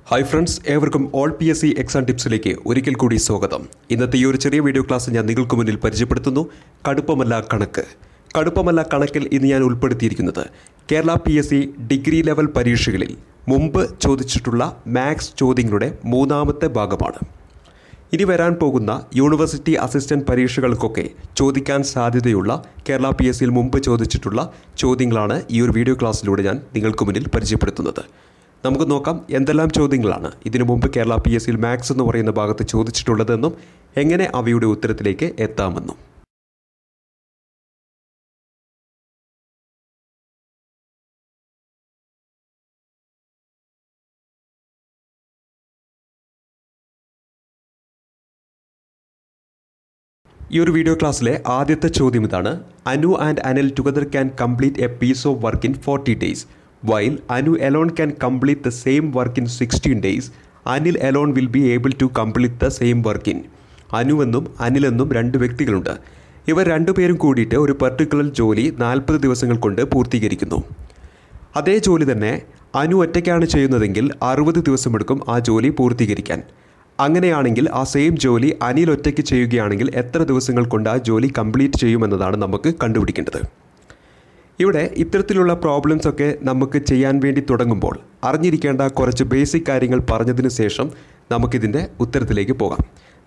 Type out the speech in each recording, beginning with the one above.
Hi friends, ഏവർക്കും all PSC exam ടിപ്സിലേക്ക് ഒരിക്കൽ കൂടി സ്വാഗതം. ഇന്നത്തെ ഈ ഒരു ചെറിയ വീഡിയോ ക്ലാസ് ഞാൻ നിങ്ങൾക്ക് മുന്നിൽ പരിചയപ്പെടുത്തുന്നു. കടുപ്പമല്ല കണക്ക്. കടുപ്പമല്ല കണക്കിൽ ഇന്ന് ഞാൻ ഉൾപ്പെടുത്തിയിരിക്കുന്നത് കേരള PSC ഡിഗ്രി ലെവൽ പരീക്ഷകളിൽ മുമ്പ് ചോദിച്ചിട്ടുള്ള മാത്സ് ചോദ്യങ്ങളുടെ മൂന്നാമത്തെ ഭാഗമാണ്. ഇനി വരാൻ പോകുന്ന യൂണിവേഴ്സിറ്റി അസിസ്റ്റൻറ്റ് പരീക്ഷകൾക്കൊക്കെ ചോദിക്കാൻ സാധ്യതയുള്ള കേരള PSCയിൽ മുമ്പ് ചോദിച്ചിട്ടുള്ള ചോദ്യങ്ങളാണ് ഈ ഒരു വീഡിയോ ക്ലാസ്സിലൂടെ ഞാൻ നിങ്ങൾക്ക് മുന്നിൽ പരിചയപ്പെടുത്തുന്നത്. നമുക്ക് നോക്കാം എന്തെല്ലാം ചോദ്യങ്ങളാണ് ഇതിനു മുമ്പ് കേരള PSCയിൽ മാത്സ് എന്ന് പറയുന്ന ഭാഗത്ത് ചോദിച്ചിട്ടുള്ളതെന്നും എങ്ങനെ അവയുടെ ഉത്തരത്തിലേക്ക് എത്താമെന്നും. ഈ ഒരു വീഡിയോ ക്ലാസ്സിലെ ആദ്യത്തെ ചോദ്യം ഇതാണ്. Anu and Anil together can complete a piece of work in 40 days. While Anu alone can complete the same work in 16 days, Anil alone will be able to complete the same work in. Anu എന്നും അനിലെന്നും രണ്ട് വ്യക്തികളുണ്ട്. ഇവർ രണ്ടുപേരും കൂടിയിട്ട് ഒരു particular ജോലി 40 ദിവസങ്ങൾ കൊണ്ട് പൂർത്തീകരിക്കുന്നു. അതേ ജോലി തന്നെ അനു ഒറ്റയ്ക്കാണ് ചെയ്യുന്നതെങ്കിൽ 60 ദിവസമെടുക്കും ആ ജോലി പൂർത്തീകരിക്കാൻ. അങ്ങനെയാണെങ്കിൽ ആ സെയിം ജോലി അനിൽ ഒറ്റയ്ക്ക് ചെയ്യുകയാണെങ്കിൽ എത്ര ദിവസങ്ങൾ കൊണ്ട് ആ ജോലി കംപ്ലീറ്റ് ചെയ്യുമെന്നതാണ് നമുക്ക് കണ്ടുപിടിക്കേണ്ടത്. ഇവിടെ ഇത്തരത്തിലുള്ള പ്രോബ്ലംസ് ഒക്കെ നമുക്ക് ചെയ്യാൻ വേണ്ടി തുടങ്ങുമ്പോൾ അറിഞ്ഞിരിക്കേണ്ട കുറച്ച് ബേസിക് കാര്യങ്ങൾ പറഞ്ഞതിന് ശേഷം നമുക്കിതിൻ്റെ ഉത്തരത്തിലേക്ക് പോകാം.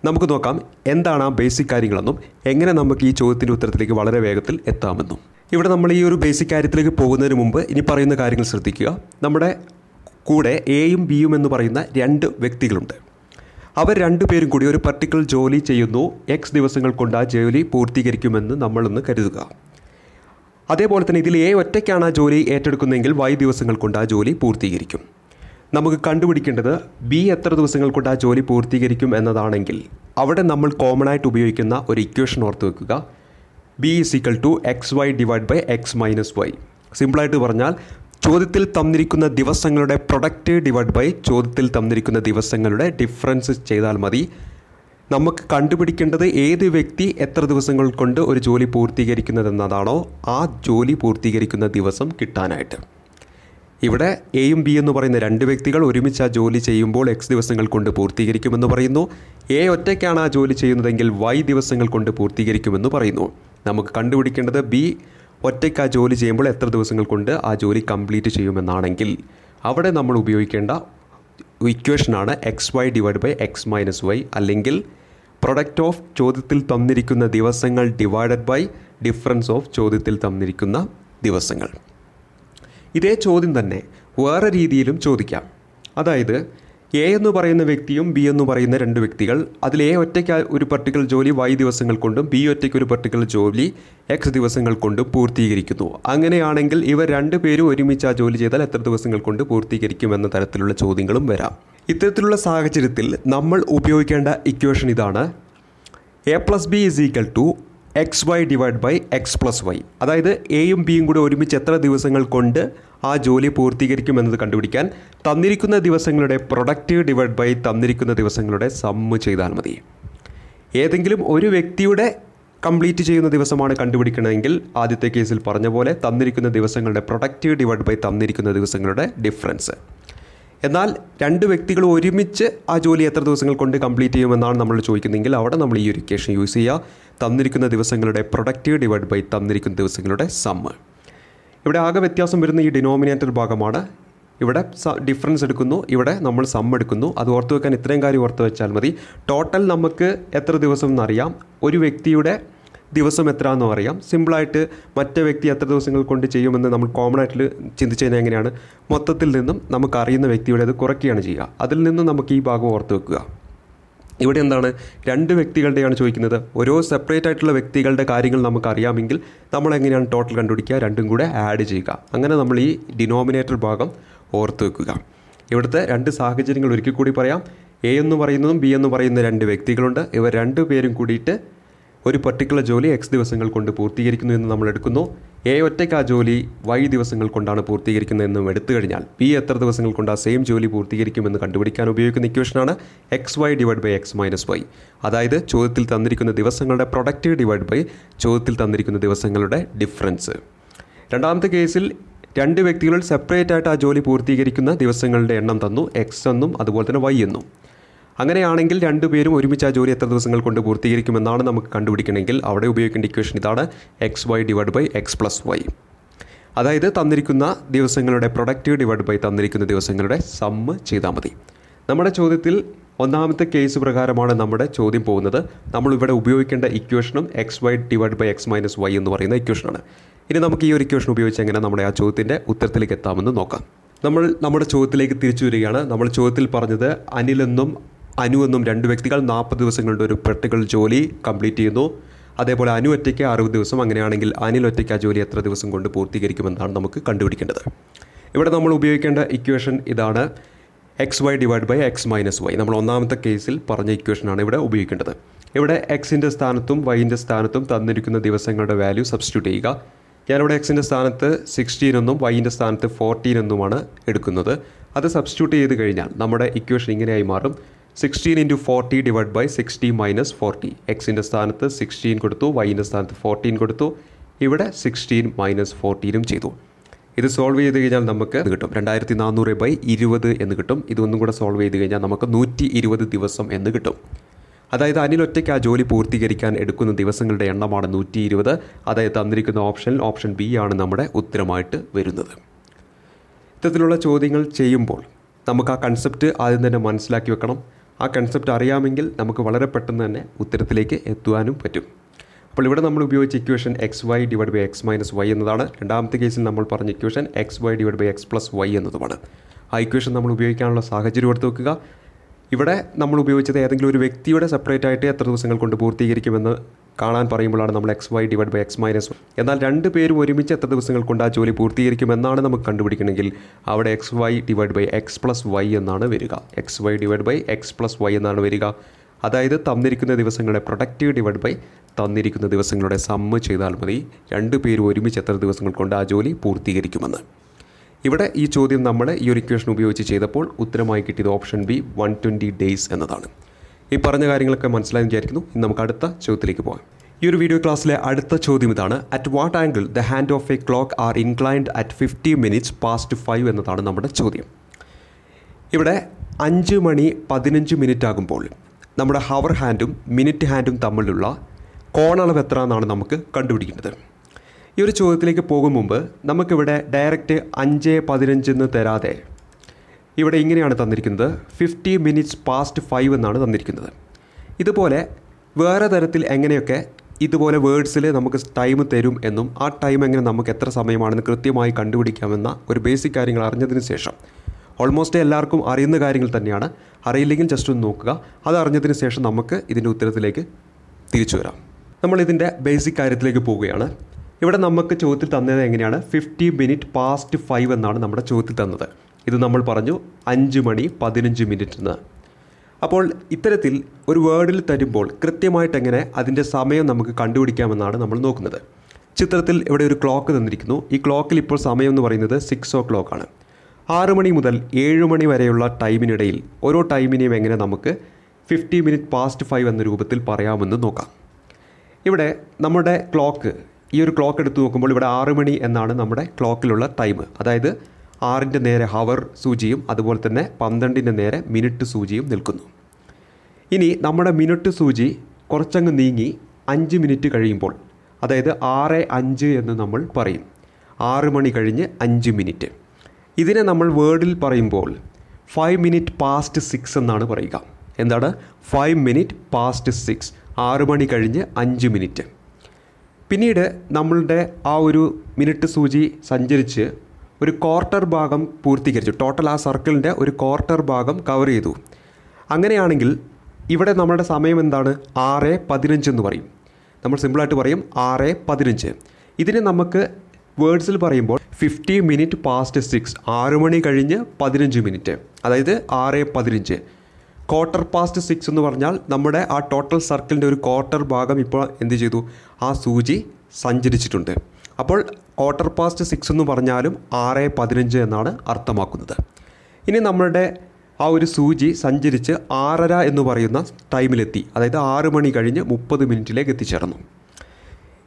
നമുക്ക് നോക്കാം എന്താണ് ആ ബേസിക് കാര്യങ്ങളെന്നും എങ്ങനെ നമുക്ക് ഈ ചോദ്യത്തിൻ്റെ ഉത്തരത്തിലേക്ക് വളരെ വേഗത്തിൽ എത്താമെന്നും. ഇവിടെ നമ്മൾ ഈ ഒരു ബേസിക് കാര്യത്തിലേക്ക് പോകുന്നതിന് മുമ്പ് ഇനി പറയുന്ന കാര്യങ്ങൾ ശ്രദ്ധിക്കുക. നമ്മുടെ കൂടെ എയും ബിയും എന്ന് പറയുന്ന രണ്ട് വ്യക്തികളുണ്ട്. അവർ രണ്ടുപേരും കൂടി ഒരു പർട്ടിക്കുലർ ജോലി ചെയ്യുന്നു. X ദിവസങ്ങൾ കൊണ്ട് ആ ജോലി പൂർത്തീകരിക്കുമെന്ന് നമ്മളൊന്ന് കരുതുക. അതേപോലെ തന്നെ ഇതിൽ എ ഒറ്റയ്ക്കാണ് ആ ജോലി ഏറ്റെടുക്കുന്നതെങ്കിൽ Y ദിവസങ്ങൾ കൊണ്ട് ആ ജോലി പൂർത്തീകരിക്കും. നമുക്ക് കണ്ടുപിടിക്കേണ്ടത് ബി എത്ര ദിവസങ്ങൾ കൊണ്ട് ആ ജോലി പൂർത്തീകരിക്കും എന്നതാണെങ്കിൽ അവിടെ നമ്മൾ കോമൺ ആയിട്ട് ഉപയോഗിക്കുന്ന ഒരു ഇക്വേഷൻ ഓർത്ത് വെക്കുക. B = XY / X - Y. സിമ്പിളായിട്ട് പറഞ്ഞാൽ ചോദ്യത്തിൽ തന്നിരിക്കുന്ന ദിവസങ്ങളുടെ പ്രൊഡക്റ്റ് / ചോദ്യത്തിൽ തന്നിരിക്കുന്ന ദിവസങ്ങളുടെ ഡിഫറൻസ് ചെയ്താൽ മതി. നമുക്ക് കണ്ടുപിടിക്കേണ്ടത് ഏത് വ്യക്തി എത്ര ദിവസങ്ങൾ കൊണ്ട് ഒരു ജോലി പൂർത്തീകരിക്കുന്നതെന്നതാണോ ആ ജോലി പൂർത്തീകരിക്കുന്ന ദിവസം കിട്ടാനായിട്ട്. ഇവിടെ എയും ബി എന്ന് പറയുന്ന രണ്ട് വ്യക്തികൾ ഒരുമിച്ച് ആ ജോലി ചെയ്യുമ്പോൾ X ദിവസങ്ങൾ കൊണ്ട് പൂർത്തീകരിക്കുമെന്ന് പറയുന്നു. എ ഒറ്റയ്ക്കാണ് ആ ജോലി ചെയ്യുന്നതെങ്കിൽ Y ദിവസങ്ങൾ കൊണ്ട് പൂർത്തീകരിക്കുമെന്ന് പറയുന്നു. നമുക്ക് കണ്ടുപിടിക്കേണ്ടത് ബി ഒറ്റയ്ക്ക് ആ ജോലി ചെയ്യുമ്പോൾ എത്ര ദിവസങ്ങൾ കൊണ്ട് ആ ജോലി കംപ്ലീറ്റ് ചെയ്യുമെന്നാണെങ്കിൽ അവിടെ നമ്മൾ ഉപയോഗിക്കേണ്ട ഇക്വേഷനാണ് XY / X - Y അല്ലെങ്കിൽ പ്രൊഡക്റ്റ് ഓഫ് ചോദ്യത്തിൽ തന്നിരിക്കുന്ന ദിവസങ്ങൾ / ഡിഫറൻസ് ഓഫ് ചോദ്യത്തിൽ തന്നിരിക്കുന്ന ദിവസങ്ങൾ. ഇതേ ചോദ്യം തന്നെ വേറെ രീതിയിലും ചോദിക്കാം. അതായത് എ എന്ന് പറയുന്ന വ്യക്തിയും ബി എന്ന് പറയുന്ന രണ്ട് വ്യക്തികൾ, അതിൽ എ ഒറ്റയ്ക്ക് ഒരു പർട്ടിക്കുലർ ജോലി Y ദിവസങ്ങൾ കൊണ്ടും ബി ഒറ്റയ്ക്ക് ഒരു പർട്ടിക്കുലർ ജോലി X ദിവസങ്ങൾ കൊണ്ടും പൂർത്തീകരിക്കുന്നു. അങ്ങനെയാണെങ്കിൽ ഇവർ രണ്ടുപേരും ഒരുമിച്ച് ആ ജോലി ചെയ്താൽ എത്ര ദിവസങ്ങൾ കൊണ്ട് പൂർത്തീകരിക്കുമെന്ന തരത്തിലുള്ള ചോദ്യങ്ങളും വരാം. ഇത്തരത്തിലുള്ള സാഹചര്യത്തിൽ നമ്മൾ ഉപയോഗിക്കേണ്ട ഇക്വേഷൻ ഇതാണ്. A + B = XY / X + Y. അതായത് എയും ബിയും കൂടെ ഒരുമിച്ച് എത്ര ദിവസങ്ങൾ കൊണ്ട് ആ ജോലി പൂർത്തീകരിക്കുമെന്നത് കണ്ടുപിടിക്കാൻ തന്നിരിക്കുന്ന ദിവസങ്ങളുടെ പ്രൊഡക്റ്റ് / തന്നിരിക്കുന്ന ദിവസങ്ങളുടെ സമ്മ് ചെയ്താൽ മതി. ഏതെങ്കിലും ഒരു വ്യക്തിയുടെ കംപ്ലീറ്റ് ചെയ്യുന്ന ദിവസമാണ് കണ്ടുപിടിക്കണമെങ്കിൽ ആദ്യത്തെ കേസിൽ പറഞ്ഞ പോലെ തന്നിരിക്കുന്ന ദിവസങ്ങളുടെ പ്രൊഡക്റ്റ് / തന്നിരിക്കുന്ന ദിവസങ്ങളുടെ ഡിഫറൻസ്. എന്നാൽ രണ്ട് വ്യക്തികൾ ഒരുമിച്ച് ആ ജോലി എത്ര ദിവസങ്ങൾ കൊണ്ട് കംപ്ലീറ്റ് ചെയ്യുമെന്നാണ് നമ്മൾ ചോദിക്കുന്നതെങ്കിൽ അവിടെ നമ്മൾ ഈ ഒരു ഇക്വേഷൻ യൂസ് ചെയ്യുക. തന്നിരിക്കുന്ന ദിവസങ്ങളുടെ പ്രൊഡക്റ്റ് / തന്നിരിക്കുന്ന ദിവസങ്ങളുടെ സമ്മ്. ഇവിടെ ആകെ വ്യത്യാസം വരുന്ന ഈ ഡിനോമിനേറ്റർ ഭാഗമാണ്. ഇവിടെ ഡിഫറൻസ് എടുക്കുന്നു, ഇവിടെ നമ്മൾ സം എടുക്കുന്നു. അത് ഓർത്ത് വെക്കാൻ ഇത്രയും കാര്യം ഓർത്ത് വെച്ചാൽ മതി. ടോട്ടൽ നമുക്ക് എത്ര ദിവസം എന്നറിയാം, ഒരു വ്യക്തിയുടെ ദിവസം എത്ര എന്നും അറിയാം. സിമ്പിളായിട്ട് മറ്റേ വ്യക്തി എത്ര ദിവസങ്ങൾ കൊണ്ട് ചെയ്യുമെന്ന് നമ്മൾ കോമൺ ആയിട്ട് ചിന്തിച്ചു കഴിഞ്ഞാൽ എങ്ങനെയാണ്, മൊത്തത്തിൽ നിന്നും നമുക്ക് അറിയുന്ന വ്യക്തിയുടെ അത് കുറയ്ക്കുകയാണ് ചെയ്യുക. അതിൽ നിന്നും നമുക്ക് ഈ ഭാഗം ഓർത്ത് വെക്കുക. ഇവിടെ എന്താണ്, രണ്ട് വ്യക്തികളുടെയാണ് ചോദിക്കുന്നത്. ഓരോ സെപ്പറേറ്റ് ആയിട്ടുള്ള വ്യക്തികളുടെ കാര്യങ്ങൾ നമുക്ക് അറിയാമെങ്കിൽ നമ്മൾ എങ്ങനെയാണ് ടോട്ടൽ കണ്ടുപിടിക്കുക, രണ്ടും കൂടെ ആഡ് ചെയ്യുക. അങ്ങനെ നമ്മൾ ഈ ഡിനോമിനേറ്റർ ഭാഗം ഓർത്ത് വെക്കുക. ഇവിടുത്തെ രണ്ട് സാഹചര്യങ്ങൾ ഒരിക്കൽ കൂടി പറയാം. എ എന്ന് പറയുന്നതും ബി എന്ന് പറയുന്ന രണ്ട് വ്യക്തികളുണ്ട്. ഇവർ രണ്ടു പേരും കൂടിയിട്ട് ഒരു പർട്ടിക്കുലർ ജോലി X ദിവസങ്ങൾ കൊണ്ട് പൂർത്തീകരിക്കുന്നു എന്ന് നമ്മൾ എടുക്കുന്നു. എ ഒറ്റയ്ക്ക് ആ ജോലി Y ദിവസങ്ങൾ കൊണ്ടാണ് പൂർത്തീകരിക്കുന്നതെന്നും എടുത്തു കഴിഞ്ഞാൽ ബി എത്ര ദിവസങ്ങൾ കൊണ്ട് ആ സെയിം ജോലി പൂർത്തീകരിക്കുമെന്ന് കണ്ടുപിടിക്കാൻ ഉപയോഗിക്കുന്ന ഇക്വേഷനാണ് XY / X - Y. അതായത് ചോദ്യത്തിൽ തന്നിരിക്കുന്ന ദിവസങ്ങളുടെ പ്രൊഡക്റ്റ് / ചോദ്യത്തിൽ തന്നിരിക്കുന്ന ദിവസങ്ങളുടെ ഡിഫറൻസ്. രണ്ടാമത്തെ കേസിൽ രണ്ട് വ്യക്തികൾ സെപ്പറേറ്റ് ആയിട്ട് ആ ജോലി പൂർത്തീകരിക്കുന്ന ദിവസങ്ങളുടെ എണ്ണം തന്നു, എക്സ് എന്നും അതുപോലെ തന്നെ വൈ എന്നും. അങ്ങനെയാണെങ്കിൽ രണ്ടുപേരും ഒരുമിച്ച് ആ ജോലി എത്ര ദിവസങ്ങൾ കൊണ്ട് പൂർത്തീകരിക്കുമെന്നാണ് നമുക്ക് കണ്ടുപിടിക്കണമെങ്കിൽ അവിടെ ഉപയോഗിക്കേണ്ട ഇക്വേഷൻ ഇതാണ്, X Y divide by X plus Y. അതായത് തന്നിരിക്കുന്ന ദിവസങ്ങളുടെ പ്രൊഡക്റ്റ് ഡിവൈഡ് ബൈ തന്നിരിക്കുന്ന ദിവസങ്ങളുടെ സമ്മ് ചെയ്താൽ മതി. നമ്മുടെ ചോദ്യത്തിൽ ഒന്നാമത്തെ കേസ് പ്രകാരമാണ് നമ്മുടെ ചോദ്യം പോകുന്നത്. നമ്മളിവിടെ ഉപയോഗിക്കേണ്ട ഇക്വേഷനും X Y divide by X minus Y എന്ന് പറയുന്ന ഇക്വേഷനാണ്. ഇനി നമുക്ക് ഈ ഒരു ഇക്വേഷൻ ഉപയോഗിച്ച് എങ്ങനെ നമ്മുടെ ആ ചോദ്യത്തിൻ്റെ ഉത്തരത്തിലേക്ക് എത്താമെന്ന് നോക്കാം. നമ്മൾ നമ്മുടെ ചോദ്യത്തിലേക്ക് തിരിച്ചു വരികയാണ്. നമ്മൾ ചോദ്യത്തിൽ പറഞ്ഞത് അനിലെന്നും അനു എന്നും രണ്ട് വ്യക്തികൾ 40 ദിവസങ്ങളുടെ ഒരു പെർട്ടിക്കുലർ ജോലി കംപ്ലീറ്റ് ചെയ്യുന്നു. അതേപോലെ അനു ഒറ്റയ്ക്ക് 60 ദിവസം. അങ്ങനെയാണെങ്കിൽ അനിൽ ഒറ്റയ്ക്ക് ആ ജോലി എത്ര ദിവസം കൊണ്ട് പൂർത്തീകരിക്കുമെന്നാണ് നമുക്ക് കണ്ടുപിടിക്കേണ്ടത്. ഇവിടെ നമ്മൾ ഉപയോഗിക്കേണ്ട ഇക്വേഷൻ ഇതാണ്, X Y divide by X minus Y. നമ്മൾ ഒന്നാമത്തെ കേസിൽ പറഞ്ഞ ഇക്വേഷനാണ് ഇവിടെ ഉപയോഗിക്കേണ്ടത്. ഇവിടെ എക്സിൻ്റെ സ്ഥാനത്തും വൈൻ്റെ സ്ഥാനത്തും തന്നിരിക്കുന്ന ദിവസങ്ങളുടെ വാല്യൂ സബ്സ്റ്റിറ്റ്യൂട്ട് ചെയ്യുക. ഞാനിവിടെ എക്സിൻ്റെ സ്ഥാനത്ത് 16 എന്നും വൈൻ്റെ സ്ഥാനത്ത് 14 എന്നുമാണ് എടുക്കുന്നത്. അത് സബ്സ്റ്റിറ്റ്യൂട്ട് ചെയ്ത് കഴിഞ്ഞാൽ നമ്മുടെ ഇക്വേഷൻ ഇങ്ങനെയായി മാറും, 16 × 40 ഡിവൈഡ് ബൈ 60 മൈനസ് 40. എക്സിൻ്റെ സ്ഥാനത്ത് 16 കൊടുത്തു, വൈൻ്റെ സ്ഥാനത്ത് 14 കൊടുത്തു, ഇവിടെ 16 മൈനസ് 14 ചെയ്തു. ഇത് സോൾവ് ചെയ്ത് കഴിഞ്ഞാൽ നമുക്ക് കിട്ടും 2400/20 എന്ന് കിട്ടും. ഇതൊന്നും കൂടെ സോൾവ് ചെയ്ത് കഴിഞ്ഞാൽ നമുക്ക് 120 ദിവസം എന്ന് കിട്ടും. അതായത് അനിൽ ഒറ്റയ്ക്ക് ആ ജോലി പൂർത്തീകരിക്കാൻ എടുക്കുന്ന ദിവസങ്ങളുടെ എണ്ണമാണ് 120. അതായത് തന്നിരിക്കുന്ന ഓപ്ഷൻ ബി ആണ് നമ്മുടെ ഉത്തരമായിട്ട് വരുന്നത്. ഇത്തരത്തിലുള്ള ചോദ്യങ്ങൾ ചെയ്യുമ്പോൾ നമുക്ക് ആ കൺസെപ്റ്റ് ആദ്യം തന്നെ മനസ്സിലാക്കി വെക്കണം. ആ കൺസെപ്റ്റ് അറിയാമെങ്കിൽ നമുക്ക് വളരെ പെട്ടെന്ന് തന്നെ ഉത്തരത്തിലേക്ക് എത്തുവാനും പറ്റും. അപ്പോൾ ഇവിടെ നമ്മൾ ഉപയോഗിച്ച equation X Y divide by X minus Y എന്നതാണ്. രണ്ടാമത്തെ കേസിൽ നമ്മൾ പറഞ്ഞ equation X Y divide by X plus Y എന്നതുമാണ്. ആ ഇക്വേഷൻ നമ്മൾ ഉപയോഗിക്കാനുള്ള സാഹചര്യം എടുത്ത് വെക്കുക. ഇവിടെ നമ്മൾ ഉപയോഗിച്ചത് ഏതെങ്കിലും ഒരു വ്യക്തിയുടെ സെപ്പറേറ്റ് ആയിട്ട് എത്ര ദിവസങ്ങൾ കൊണ്ട് പൂർത്തീകരിക്കുമെന്ന് കാണാൻ പറയുമ്പോഴാണ് നമ്മൾ X Y divide by X minus Y. എന്നാൽ രണ്ട് പേരും ഒരുമിച്ച് എത്ര ദിവസങ്ങൾ കൊണ്ട് ആ ജോലി പൂർത്തീകരിക്കുമെന്നാണ് നമുക്ക് കണ്ടുപിടിക്കണമെങ്കിൽ അവിടെ X Y divide by X plus Y എന്നാണ് വരിക. X Y divide by X plus Y എന്നാണ് വരിക. അതായത് തന്നിരിക്കുന്ന ദിവസങ്ങളുടെ പ്രൊഡക്റ്റ് ഡിവൈഡ് ബൈ തന്നിരിക്കുന്ന ദിവസങ്ങളുടെ സമ്മ് ചെയ്താൽ മതി രണ്ട് പേരും ഒരുമിച്ച് എത്ര ദിവസങ്ങൾ കൊണ്ട് ആ ജോലി പൂർത്തീകരിക്കുമെന്ന്. ഇവിടെ ഈ ചോദ്യം നമ്മൾ ഈ ഒരു ഇക്വേഷൻ ഉപയോഗിച്ച് ചെയ്തപ്പോൾ ഉത്തരമായി കിട്ടിയത് ഓപ്ഷൻ ബി 120 ഡേയ്സ് എന്നതാണ്. ഈ പറഞ്ഞ കാര്യങ്ങളൊക്കെ മനസ്സിലായി വിചാരിക്കുന്നു. ഇനി നമുക്ക് അടുത്ത ചോദ്യത്തിലേക്ക് പോകാം. ഈ ഒരു വീഡിയോ ക്ലാസ്സിലെ അടുത്ത ചോദ്യം ഇതാണ്, at what angle the hand of a clock are inclined at 50 minutes past 5 എന്നതാണ് നമ്മുടെ ചോദ്യം. ഇവിടെ 5:15 ആകുമ്പോൾ നമ്മുടെ ഹവർ ഹാൻഡും മിനിറ്റ് ഹാൻഡും തമ്മിലുള്ള കോണളവ് എത്ര എന്നാണ് നമുക്ക് കണ്ടുപിടിക്കേണ്ടത്. ഈ ഒരു ചോദ്യത്തിലേക്ക് പോകും മുമ്പ് നമുക്കിവിടെ ഡയറക്റ്റ് 5:15 എന്ന് തരാതെ ഇവിടെ ഇങ്ങനെയാണ് തന്നിരിക്കുന്നത്, 50 minutes past 5 എന്നാണ് തന്നിരിക്കുന്നത്. ഇതുപോലെ വേറെ തരത്തിൽ എങ്ങനെയൊക്കെ ഇതുപോലെ വേർഡ്സിൽ നമുക്ക് ടൈം തരും എന്നും ആ ടൈം എങ്ങനെ നമുക്ക് എത്ര സമയമാണെന്ന് കൃത്യമായി കണ്ടുപിടിക്കാമെന്ന ഒരു ബേസിക് കാര്യങ്ങൾ അറിഞ്ഞതിന് ശേഷം, ഓൾമോസ്റ്റ് എല്ലാവർക്കും അറിയുന്ന കാര്യങ്ങൾ തന്നെയാണ്, അറിയില്ലെങ്കിൽ ജസ്റ്റ് ഒന്ന് നോക്കുക. അത് അറിഞ്ഞതിന് ശേഷം നമുക്ക് ഇതിൻ്റെ ഉത്തരത്തിലേക്ക് തിരിച്ചു വരാം. നമ്മളിതിൻ്റെ ബേസിക് കാര്യത്തിലേക്ക് പോവുകയാണ്. ഇവിടെ നമുക്ക് ചോദ്യത്തിൽ തന്നത് എങ്ങനെയാണ്, 50 minutes past 5 എന്നാണ് നമ്മുടെ ചോദ്യത്തിൽ തന്നത്. ഇത് നമ്മൾ പറഞ്ഞു 5:15 എന്ന്. അപ്പോൾ ഇത്തരത്തിൽ ഒരു വേർഡിൽ തരുമ്പോൾ കൃത്യമായിട്ട് എങ്ങനെ അതിൻ്റെ സമയം നമുക്ക് കണ്ടുപിടിക്കാമെന്നാണ് നമ്മൾ നോക്കുന്നത്. ചിത്രത്തിൽ ഇവിടെ ഒരു ക്ലോക്ക് തന്നിരിക്കുന്നു. ഈ ക്ലോക്കിൽ ഇപ്പോൾ സമയം എന്ന് പറയുന്നത് 6 o'clock ആണ്. 6 മണി മുതൽ 7 മണി വരെയുള്ള ടൈമിനിടയിൽ ഓരോ ടൈമിനെയും എങ്ങനെ നമുക്ക് 50 minutes past 5 എന്ന രൂപത്തിൽ പറയാമെന്ന് നോക്കാം. ഇവിടെ നമ്മുടെ ക്ലോക്ക്, ഈ ഒരു ക്ലോക്ക് എടുത്ത് നോക്കുമ്പോൾ ഇവിടെ 6 മണി എന്നാണ് നമ്മുടെ ക്ലോക്കിലുള്ള ടൈം. അതായത് 6ൻ്റെ നേരെ ഹവർ സൂചിയും അതുപോലെ തന്നെ 12ൻ്റെ നേരെ മിനിറ്റ് സൂചിയും നിൽക്കുന്നു. ഇനി നമ്മുടെ മിനിറ്റ് സൂചി കുറച്ചങ്ങ് നീങ്ങി 5 മിനിറ്റ് കഴിയുമ്പോൾ, അതായത് 6:05 എന്ന് നമ്മൾ പറയും. 6 മണി കഴിഞ്ഞ് 5 മിനിറ്റ്. ഇതിനെ നമ്മൾ വേർഡിൽ പറയുമ്പോൾ 5 minutes past 6 എന്നാണ് പറയുക. എന്താണ് 5 minutes past 6, 6 മണി കഴിഞ്ഞ് 5 മിനിറ്റ്. പിന്നീട് നമ്മളുടെ ആ ഒരു മിനിറ്റ് സൂചി സഞ്ചരിച്ച് ഒരു ക്വാർട്ടർ ഭാഗം പൂർത്തീകരിച്ചു. ടോട്ടൽ ആ സർക്കിളിൻ്റെ ഒരു ക്വാർട്ടർ ഭാഗം കവർ ചെയ്തു. അങ്ങനെയാണെങ്കിൽ ഇവിടെ നമ്മുടെ സമയം എന്താണ്, 6:15 എന്ന് പറയും. നമ്മൾ സിമ്പിളായിട്ട് പറയും 6:15. ഇതിനെ നമുക്ക് വേർഡ്സിൽ പറയുമ്പോൾ 50 minutes past 6, 6 മണി കഴിഞ്ഞ് 15 മിനിറ്റ്, അതായത് 6:15. ക്വാർട്ടർ പാസ്റ്റ് 6 എന്ന് പറഞ്ഞാൽ നമ്മുടെ ആ ടോട്ടൽ സർക്കിളിൻ്റെ ഒരു ക്വാർട്ടർ ഭാഗം ഇപ്പോൾ എന്ത് ചെയ്തു, ആ സൂചി സഞ്ചരിച്ചിട്ടുണ്ട്. അപ്പോൾ ക്വാർട്ടർ പാസ്റ്റ് 6 എന്ന് പറഞ്ഞാലും 6:15 എന്നാണ് അർത്ഥമാക്കുന്നത്. ഇനി നമ്മളുടെ ആ ഒരു സൂചി സഞ്ചരിച്ച് 6:30 എന്ന് പറയുന്ന ടൈമിലെത്തി, അതായത് 6 മണി കഴിഞ്ഞ് 30 മിനിറ്റിലേക്ക് എത്തിച്ചേർന്നു.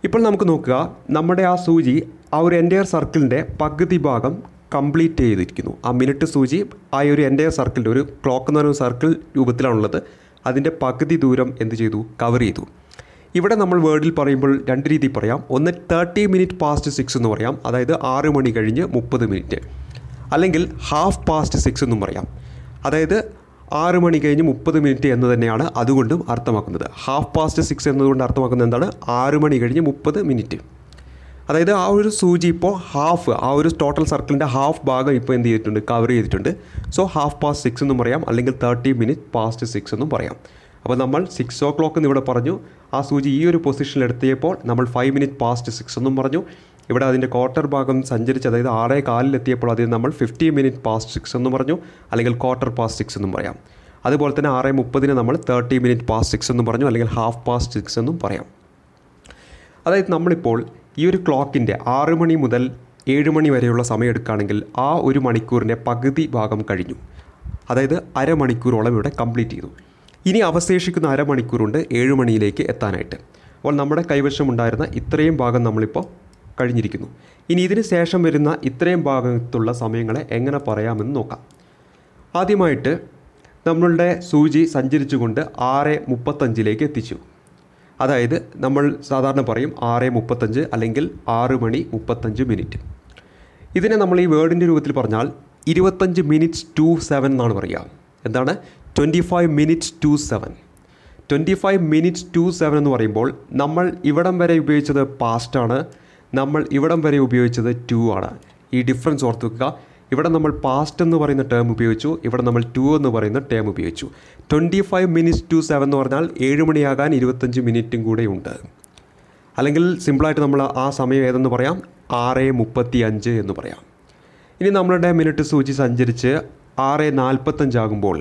ഇപ്പോൾ നമുക്ക് നോക്കുക, നമ്മുടെ ആ സൂചി ആ ഒരു എൻ്റയർ സർക്കിളിൻ്റെ പകുതി ഭാഗം കംപ്ലീറ്റ് ചെയ്തിരിക്കുന്നു. ആ മിനിറ്റ് സൂചി ആ ഒരു എൻ്റയർ സർക്കിളിൻ്റെ ഒരു ക്ലോക്ക് എന്ന് പറയുന്ന സർക്കിൾ രൂപത്തിലാണുള്ളത്. അതിൻ്റെ പകുതി ദൂരം എന്ത് ചെയ്തു? കവർ ചെയ്തു. ഇവിടെ നമ്മൾ വേർഡിൽ പറയുമ്പോൾ രണ്ട് രീതി പറയാം. ഒന്ന് 30 minutes past 6 എന്ന് പറയാം, അതായത് 6 മണി കഴിഞ്ഞ് 30 മിനിറ്റ്. അല്ലെങ്കിൽ 6:30 എന്നും പറയാം, അതായത് 6 മണി കഴിഞ്ഞ് 30 മിനിറ്റ് എന്ന് തന്നെയാണ് അതുകൊണ്ടും അർത്ഥമാക്കുന്നത്. 6:30 എന്നതുകൊണ്ട് അർത്ഥമാക്കുന്നത് എന്താണ്? 6 മണി കഴിഞ്ഞ് 30 മിനിറ്റ്. അതായത് ആ ഒരു സൂചി ഇപ്പോൾ ആ ഒരു ടോട്ടൽ സർക്കിളിൻ്റെ ഹാഫ് ഭാഗം ഇപ്പോൾ എന്ത് ചെയ്തിട്ടുണ്ട്? കവർ ചെയ്തിട്ടുണ്ട്. സോ 6:30 എന്നും പറയാം, അല്ലെങ്കിൽ 30 minutes past 6 എന്നും പറയാം. അപ്പോൾ നമ്മൾ 6 o'clock എന്ന് ഇവിടെ പറഞ്ഞു. ആ സൂചി ഈ ഒരു പൊസിഷനിൽ എത്തിയപ്പോൾ നമ്മൾ 5 minutes past 6 എന്നും പറഞ്ഞു. ഇവിടെ അതിൻ്റെ ക്വാർട്ടർ ഭാഗം സഞ്ചരിച്ച്, അതായത് 6:15 എത്തിയപ്പോൾ അതിന് നമ്മൾ 50 minutes past 6 എന്ന് പറഞ്ഞു, അല്ലെങ്കിൽ 6:15 എന്നും പറയാം. അതുപോലെ തന്നെ 6:30 നമ്മൾ 30 minutes past 6 എന്നും പറഞ്ഞു, അല്ലെങ്കിൽ 6:30 എന്നും പറയാം. അതായത് നമ്മളിപ്പോൾ ഈ ഒരു ക്ലോക്കിൻ്റെ 6 മണി മുതൽ 7 മണി വരെയുള്ള സമയം എടുക്കുകയാണെങ്കിൽ ആ ഒരു മണിക്കൂറിൻ്റെ പകുതി ഭാഗം കഴിഞ്ഞു. അതായത് അരമണിക്കൂറോളം ഇവിടെ കംപ്ലീറ്റ് ചെയ്തു. ഇനി അവശേഷിക്കുന്ന അരമണിക്കൂറുണ്ട് 7 മണിയിലേക്ക് എത്താനായിട്ട്. അപ്പോൾ നമ്മുടെ കൈവശമുണ്ടായിരുന്ന ഇത്രയും ഭാഗം നമ്മളിപ്പോൾ കഴിഞ്ഞിരിക്കുന്നു. ഇനി ഇതിന് ശേഷം വരുന്ന ഇത്രയും ഭാഗത്തുള്ള സമയങ്ങളെ എങ്ങനെ പറയാമെന്ന് നോക്കാം. ആദ്യമായിട്ട് നമ്മളുടെ സൂചി സഞ്ചരിച്ചുകൊണ്ട് 6:35 എത്തിച്ചു. അതായത് നമ്മൾ സാധാരണ പറയും 6:35 അല്ലെങ്കിൽ 6 മണി 35 മിനിറ്റ്. ഇതിനെ നമ്മൾ ഈ വേർഡിൻ്റെ രൂപത്തിൽ പറഞ്ഞാൽ 25 minutes to 7 എന്നാണ് പറയുക. എന്താണ്? 25 minutes to 7. 25 minutes to 7 എന്ന് പറയുമ്പോൾ നമ്മൾ ഇവിടം വരെ ഉപയോഗിച്ചത് പാസ്റ്റാണ്, നമ്മൾ ഇവിടം വരെ ഉപയോഗിച്ചത് ടു ആണ്. ഈ ഡിഫറൻസ് ഓർത്ത് വെക്കുക. ഇവിടെ നമ്മൾ പാസ്റ്റ് എന്ന് പറയുന്ന ടേം ഉപയോഗിച്ചു, ഇവിടെ നമ്മൾ ടു എന്ന് പറയുന്ന ടേം ഉപയോഗിച്ചു. 25 minutes to 7 എന്ന് പറഞ്ഞാൽ 7 മണിയാകാൻ 25 മിനിറ്റും കൂടെ ഉണ്ട്. അല്ലെങ്കിൽ സിമ്പിളായിട്ട് നമ്മൾ ആ സമയം ഏതെന്ന് പറയാം? 6:35 എന്ന് പറയാം. ഇനി നമ്മളുടെ മിനിറ്റ് സൂചി സഞ്ചരിച്ച് 6:45 ആകുമ്പോൾ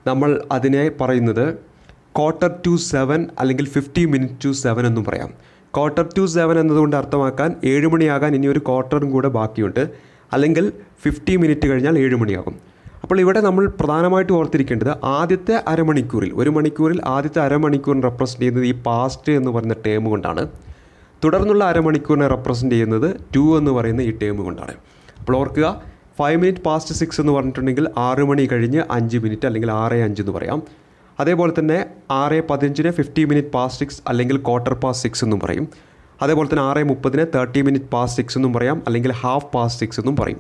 നമ്മൾ അതിനെ പറയുന്നത് 6:45 അല്ലെങ്കിൽ 50 minutes to 7 എന്നും പറയാം. 6:45 എന്നതുകൊണ്ട് അർത്ഥമാക്കാൻ 7 മണിയാകാൻ ഇനി ഒരു ക്വാർട്ടറും കൂടെ ബാക്കിയുണ്ട്, അല്ലെങ്കിൽ 50 മിനിറ്റ് കഴിഞ്ഞാൽ 7 മണിയാകും. അപ്പോൾ ഇവിടെ നമ്മൾ പ്രധാനമായിട്ട് ഓർത്തിരിക്കേണ്ടത് ആദ്യത്തെ അരമണിക്കൂറിൽ, ഒരു മണിക്കൂറിൽ ആദ്യത്തെ അരമണിക്കൂറിനെ റെപ്രസെൻ്റ് ചെയ്യുന്നത് ഈ പാസ്റ്റ് എന്ന് പറയുന്ന ടേം കൊണ്ടാണ്. തുടർന്നുള്ള അരമണിക്കൂറിനെ റെപ്രസെൻ്റ് ചെയ്യുന്നത് ടു എന്ന് പറയുന്ന ഈ ടേം കൊണ്ടാണ്. അപ്പോൾ ഓർക്കുക, 5 minutes past 6 എന്ന് പറഞ്ഞിട്ടുണ്ടെങ്കിൽ 6 മണി കഴിഞ്ഞ് 5 മിനിറ്റ്, അല്ലെങ്കിൽ 6:05 എന്ന് പറയാം. അതേപോലെ തന്നെ 6:15 50 minutes past 6 അല്ലെങ്കിൽ 6:15 എന്നും പറയും. അതേപോലെ തന്നെ 6:30 30 minutes past 6 എന്നും പറയാം, അല്ലെങ്കിൽ 6:30 എന്നും പറയും.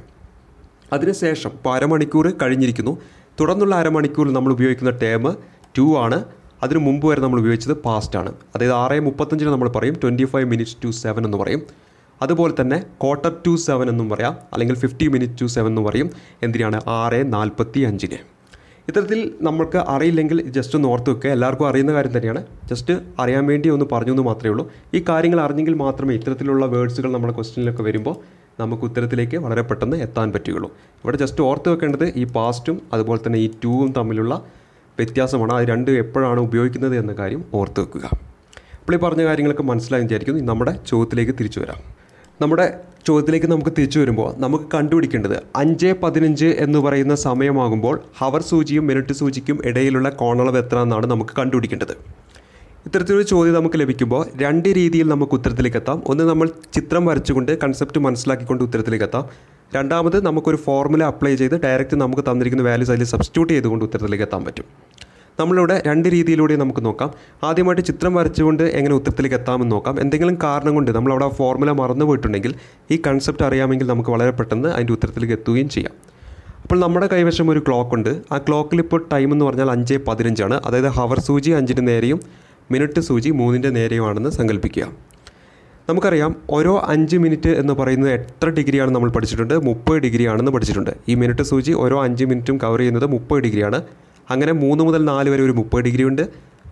അതിനുശേഷം ഇപ്പോൾ അരമണിക്കൂർ കഴിഞ്ഞിരിക്കുന്നു. തുടർന്നുള്ള അരമണിക്കൂറിൽ നമ്മൾ ഉപയോഗിക്കുന്ന ടേം ടു ആണ്. അതിനു മുമ്പ് വരെ നമ്മൾ ഉപയോഗിച്ചത് പാസ്റ്റാണ്. അതായത് 6:35 നമ്മൾ പറയും 25 minutes to 7 എന്ന് പറയും. അതുപോലെ തന്നെ 6:45 എന്നും പറയാം, അല്ലെങ്കിൽ 50 minutes to 7 എന്ന് പറയും. എന്തിനാണ്? 6:45. ഇത്തരത്തിൽ നമുക്ക് അറിയില്ലെങ്കിൽ ജസ്റ്റ് ഒന്ന് ഓർത്ത് വെക്കുക. എല്ലാവർക്കും അറിയുന്ന കാര്യം തന്നെയാണ്, ജസ്റ്റ് അറിയാൻ വേണ്ടി ഒന്ന് പറഞ്ഞു എന്ന് മാത്രമേ ഉള്ളൂ. ഈ കാര്യങ്ങൾ അറിഞ്ഞെങ്കിൽ മാത്രമേ ഇത്തരത്തിലുള്ള വേർഡ്സുകൾ നമ്മുടെ ക്വസ്റ്റ്യനിലൊക്കെ വരുമ്പോൾ നമുക്ക് ഉത്തരത്തിലേക്ക് വളരെ പെട്ടെന്ന് എത്താൻ പറ്റുകയുള്ളൂ. ഇവിടെ ജസ്റ്റ് ഓർത്ത് വെക്കേണ്ടത് ഈ പാസ്റ്റും അതുപോലെ തന്നെ ഈ ടൂവും തമ്മിലുള്ള വ്യത്യാസമാണ്. അത് രണ്ട് എപ്പോഴാണ് ഉപയോഗിക്കുന്നത് എന്ന കാര്യം ഓർത്ത് വെക്കുക. അപ്പോൾ ഈ പറഞ്ഞ കാര്യങ്ങളൊക്കെ മനസ്സിലായി വിചാരിക്കുന്നു. നമ്മുടെ ചോദ്യത്തിലേക്ക് തിരിച്ചു വരാം. നമ്മുടെ ചോദ്യത്തിലേക്ക് നമുക്ക് തിരിച്ചു വരുമ്പോൾ നമുക്ക് കണ്ടുപിടിക്കേണ്ടത് 5:15 എന്ന് പറയുന്ന സമയമാകുമ്പോൾ ഹവർ സൂചിയും മിനിറ്റ് സൂചിക്കും ഇടയിലുള്ള കോണളവ് എത്ര എന്നാണ് നമുക്ക് കണ്ടുപിടിക്കേണ്ടത്. ഇത്തരത്തിലൊരു ചോദ്യം നമുക്ക് ലഭിക്കുമ്പോൾ രണ്ട് രീതിയിൽ നമുക്ക് ഉത്തരത്തിലേക്ക് എത്താം. ഒന്ന്, നമ്മൾ ചിത്രം വരച്ചുകൊണ്ട് കൺസെപ്റ്റ് മനസ്സിലാക്കിക്കൊണ്ട് ഉത്തരത്തിലേക്ക് എത്താം. രണ്ടാമത്, നമുക്കൊരു ഫോർമുല അപ്ലൈ ചെയ്ത് ഡയറക്റ്റ് നമുക്ക് തന്നിരിക്കുന്ന വാല്യൂസ് അതിൽ സബ്സ്റ്റിറ്റ്യൂട്ട് ചെയ്തുകൊണ്ട് ഉത്തരത്തിലേക്ക് എത്താൻ പറ്റും. നമ്മളിവിടെ രണ്ട് രീതിയിലൂടെ നമുക്ക് നോക്കാം. ആദ്യമായിട്ട് ചിത്രം വരച്ചുകൊണ്ട് എങ്ങനെ ഉത്തരത്തിലേക്ക് എത്താമെന്ന് നോക്കാം. എന്തെങ്കിലും കാരണം കൊണ്ട് നമ്മളവിടെ ഫോർമുല മറന്നു പോയിട്ടുണ്ടെങ്കിൽ ഈ കൺസെപ്റ്റ് അറിയാമെങ്കിൽ നമുക്ക് വളരെ പെട്ടെന്ന് അതിൻ്റെ ഉത്തരത്തിലേക്ക് എത്തുകയും ചെയ്യാം. അപ്പോൾ നമ്മുടെ കൈവശം ഒരു ക്ലോക്ക് ഉണ്ട്. ആ ക്ലോക്കിൽ ഇപ്പോൾ ടൈം എന്ന് പറഞ്ഞാൽ 5:15 ആണ്. അതായത് ഹവർ സൂചി 5ൻ്റെ നേരെയും മിനിറ്റ് സൂചി 3ൻ്റെ നേരെയുമാണെന്ന് സങ്കല്പിക്കുക. നമുക്കറിയാം ഓരോ 5 മിനിറ്റ് എന്ന് പറയുന്നത് എത്ര ഡിഗ്രിയാണ് നമ്മൾ പഠിച്ചിട്ടുണ്ട്? 30 ഡിഗ്രി ആണെന്ന് പഠിച്ചിട്ടുണ്ട്. ഈ മിനിറ്റ് സൂചി ഓരോ 5 മിനിറ്റും കവർ ചെയ്യുന്നത് 30 ഡിഗ്രിയാണ്. അങ്ങനെ 3 മുതൽ 4 വരെ ഒരു 30 ഡിഗ്രി ഉണ്ട്,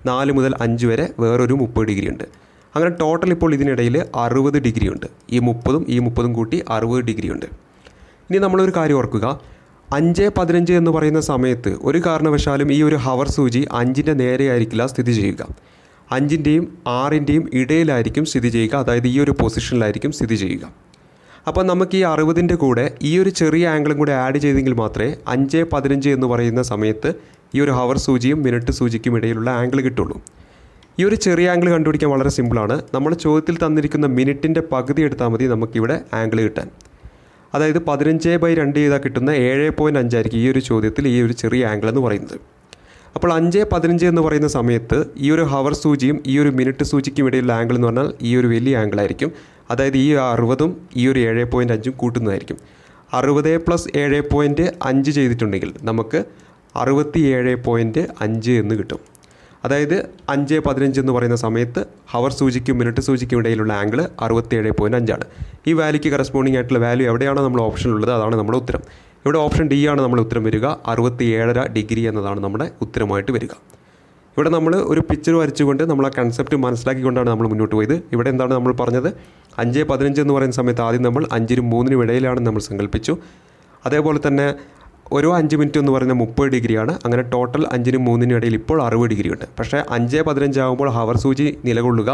4 മുതൽ 5 വരെ വേറൊരു 30 ഡിഗ്രി ഉണ്ട്. അങ്ങനെ ടോട്ടൽ ഇപ്പോൾ ഇതിനിടയിൽ 60 ഡിഗ്രി ഉണ്ട്. ഈ 30ഉം കൂട്ടി 60 ഡിഗ്രി ഉണ്ട്. ഇനി നമ്മളൊരു കാര്യം ഓർക്കുക, 5:15 എന്ന് പറയുന്ന സമയത്ത് ഒരു കാരണവശാലും ഈ ഒരു ഹവർ സൂചി 5ൻ്റെ നേരെയായിരിക്കില്ല സ്ഥിതി ചെയ്യുക. 5ൻ്റെയും 6ൻ്റെയും ഇടയിലായിരിക്കും സ്ഥിതി ചെയ്യുക. അതായത് ഈ ഒരു പൊസിഷനിലായിരിക്കും സ്ഥിതി ചെയ്യുക. അപ്പോൾ നമുക്ക് ഈ 60ൻ്റെ കൂടെ ഈ ഒരു ചെറിയ ആംഗിളും കൂടെ ആഡ് ചെയ്തെങ്കിൽ മാത്രമേ 5:15 എന്ന് പറയുന്ന സമയത്ത് ഈ ഒരു ഹവർ സൂചിയും മിനിറ്റ് സൂചിക്കും ഇടയിലുള്ള ആംഗിൾ കിട്ടുള്ളൂ. ഈ ഒരു ചെറിയ ആംഗിൾ കണ്ടുപിടിക്കാൻ വളരെ സിമ്പിളാണ്. നമ്മുടെ ചോദ്യത്തിൽ തന്നിരിക്കുന്ന മിനിറ്റിൻ്റെ പകുതി എടുത്താൽ മതി നമുക്കിവിടെ ആംഗിൾ കിട്ടാൻ. അതായത് 15/2 ചെയ്താൽ കിട്ടുന്ന 7.5 ആയിരിക്കും ഈ ഒരു ചോദ്യത്തിൽ ഈ ഒരു ചെറിയ ആംഗിൾ എന്ന് പറയുന്നത്. അപ്പോൾ 5:15 എന്ന് പറയുന്ന സമയത്ത് ഈ ഒരു ഹവർ സൂചിയും ഈ ഒരു മിനിറ്റ് സൂചിക്കും ഇടയിലുള്ള ആംഗിൾ എന്ന് പറഞ്ഞാൽ ഈ ഒരു വലിയ ആംഗിൾ ആയിരിക്കും. അതായത് ഈ 60ഉം ഈ ഒരു 7.5ഉം കൂട്ടുന്നതായിരിക്കും. 60 + 7.5 ചെയ്തിട്ടുണ്ടെങ്കിൽ നമുക്ക് 67.5 എന്ന് കിട്ടും. അതായത് 5:15 എന്ന് പറയുന്ന സമയത്ത് ഹവർ സൂചിക്കും മിനിറ്റ് സൂചിക്കും ഇടയിലുള്ള ആംഗിൾ 67.5 ആണ്. ഈ വാല്യൂക്ക് കറസ്പോണ്ടിങ് ആയിട്ടുള്ള വാല്യൂ എവിടെയാണോ നമ്മൾ ഓപ്ഷനിലുള്ളത് അതാണ് നമ്മുടെ ഉത്തരം. ഇവിടെ ഓപ്ഷൻ ഡി ആണ് നമ്മുടെ ഉത്തരം വരിക. 67.5 ഡിഗ്രി എന്നതാണ് നമ്മുടെ ഉത്തരമായിട്ട് വരിക. ഇവിടെ നമ്മൾ ഒരു പിക്ചർ വരച്ചുകൊണ്ട് നമ്മൾ ആ കൺസെപ്റ്റ് മനസ്സിലാക്കിക്കൊണ്ടാണ് നമ്മൾ മുന്നോട്ട് പോയത്. ഇവിടെ എന്താണ് നമ്മൾ പറഞ്ഞത്? 5:15 എന്ന് പറയുന്ന സമയത്ത് ആദ്യം നമ്മൾ 5നും 3നും ഇടയിലാണെന്ന് നമ്മൾ സങ്കല്പിച്ചു. അതേപോലെ തന്നെ ഓരോ 5 മിനിറ്റ് എന്ന് പറയുന്നത് 30 ഡിഗ്രിയാണ്. അങ്ങനെ ടോട്ടൽ 5നും 3നും ഇടയിൽ ഇപ്പോൾ 60 ഡിഗ്രി ഉണ്ട്. പക്ഷേ 5:15 ആകുമ്പോൾ ഹവർ സൂചി നിലകൊള്ളുക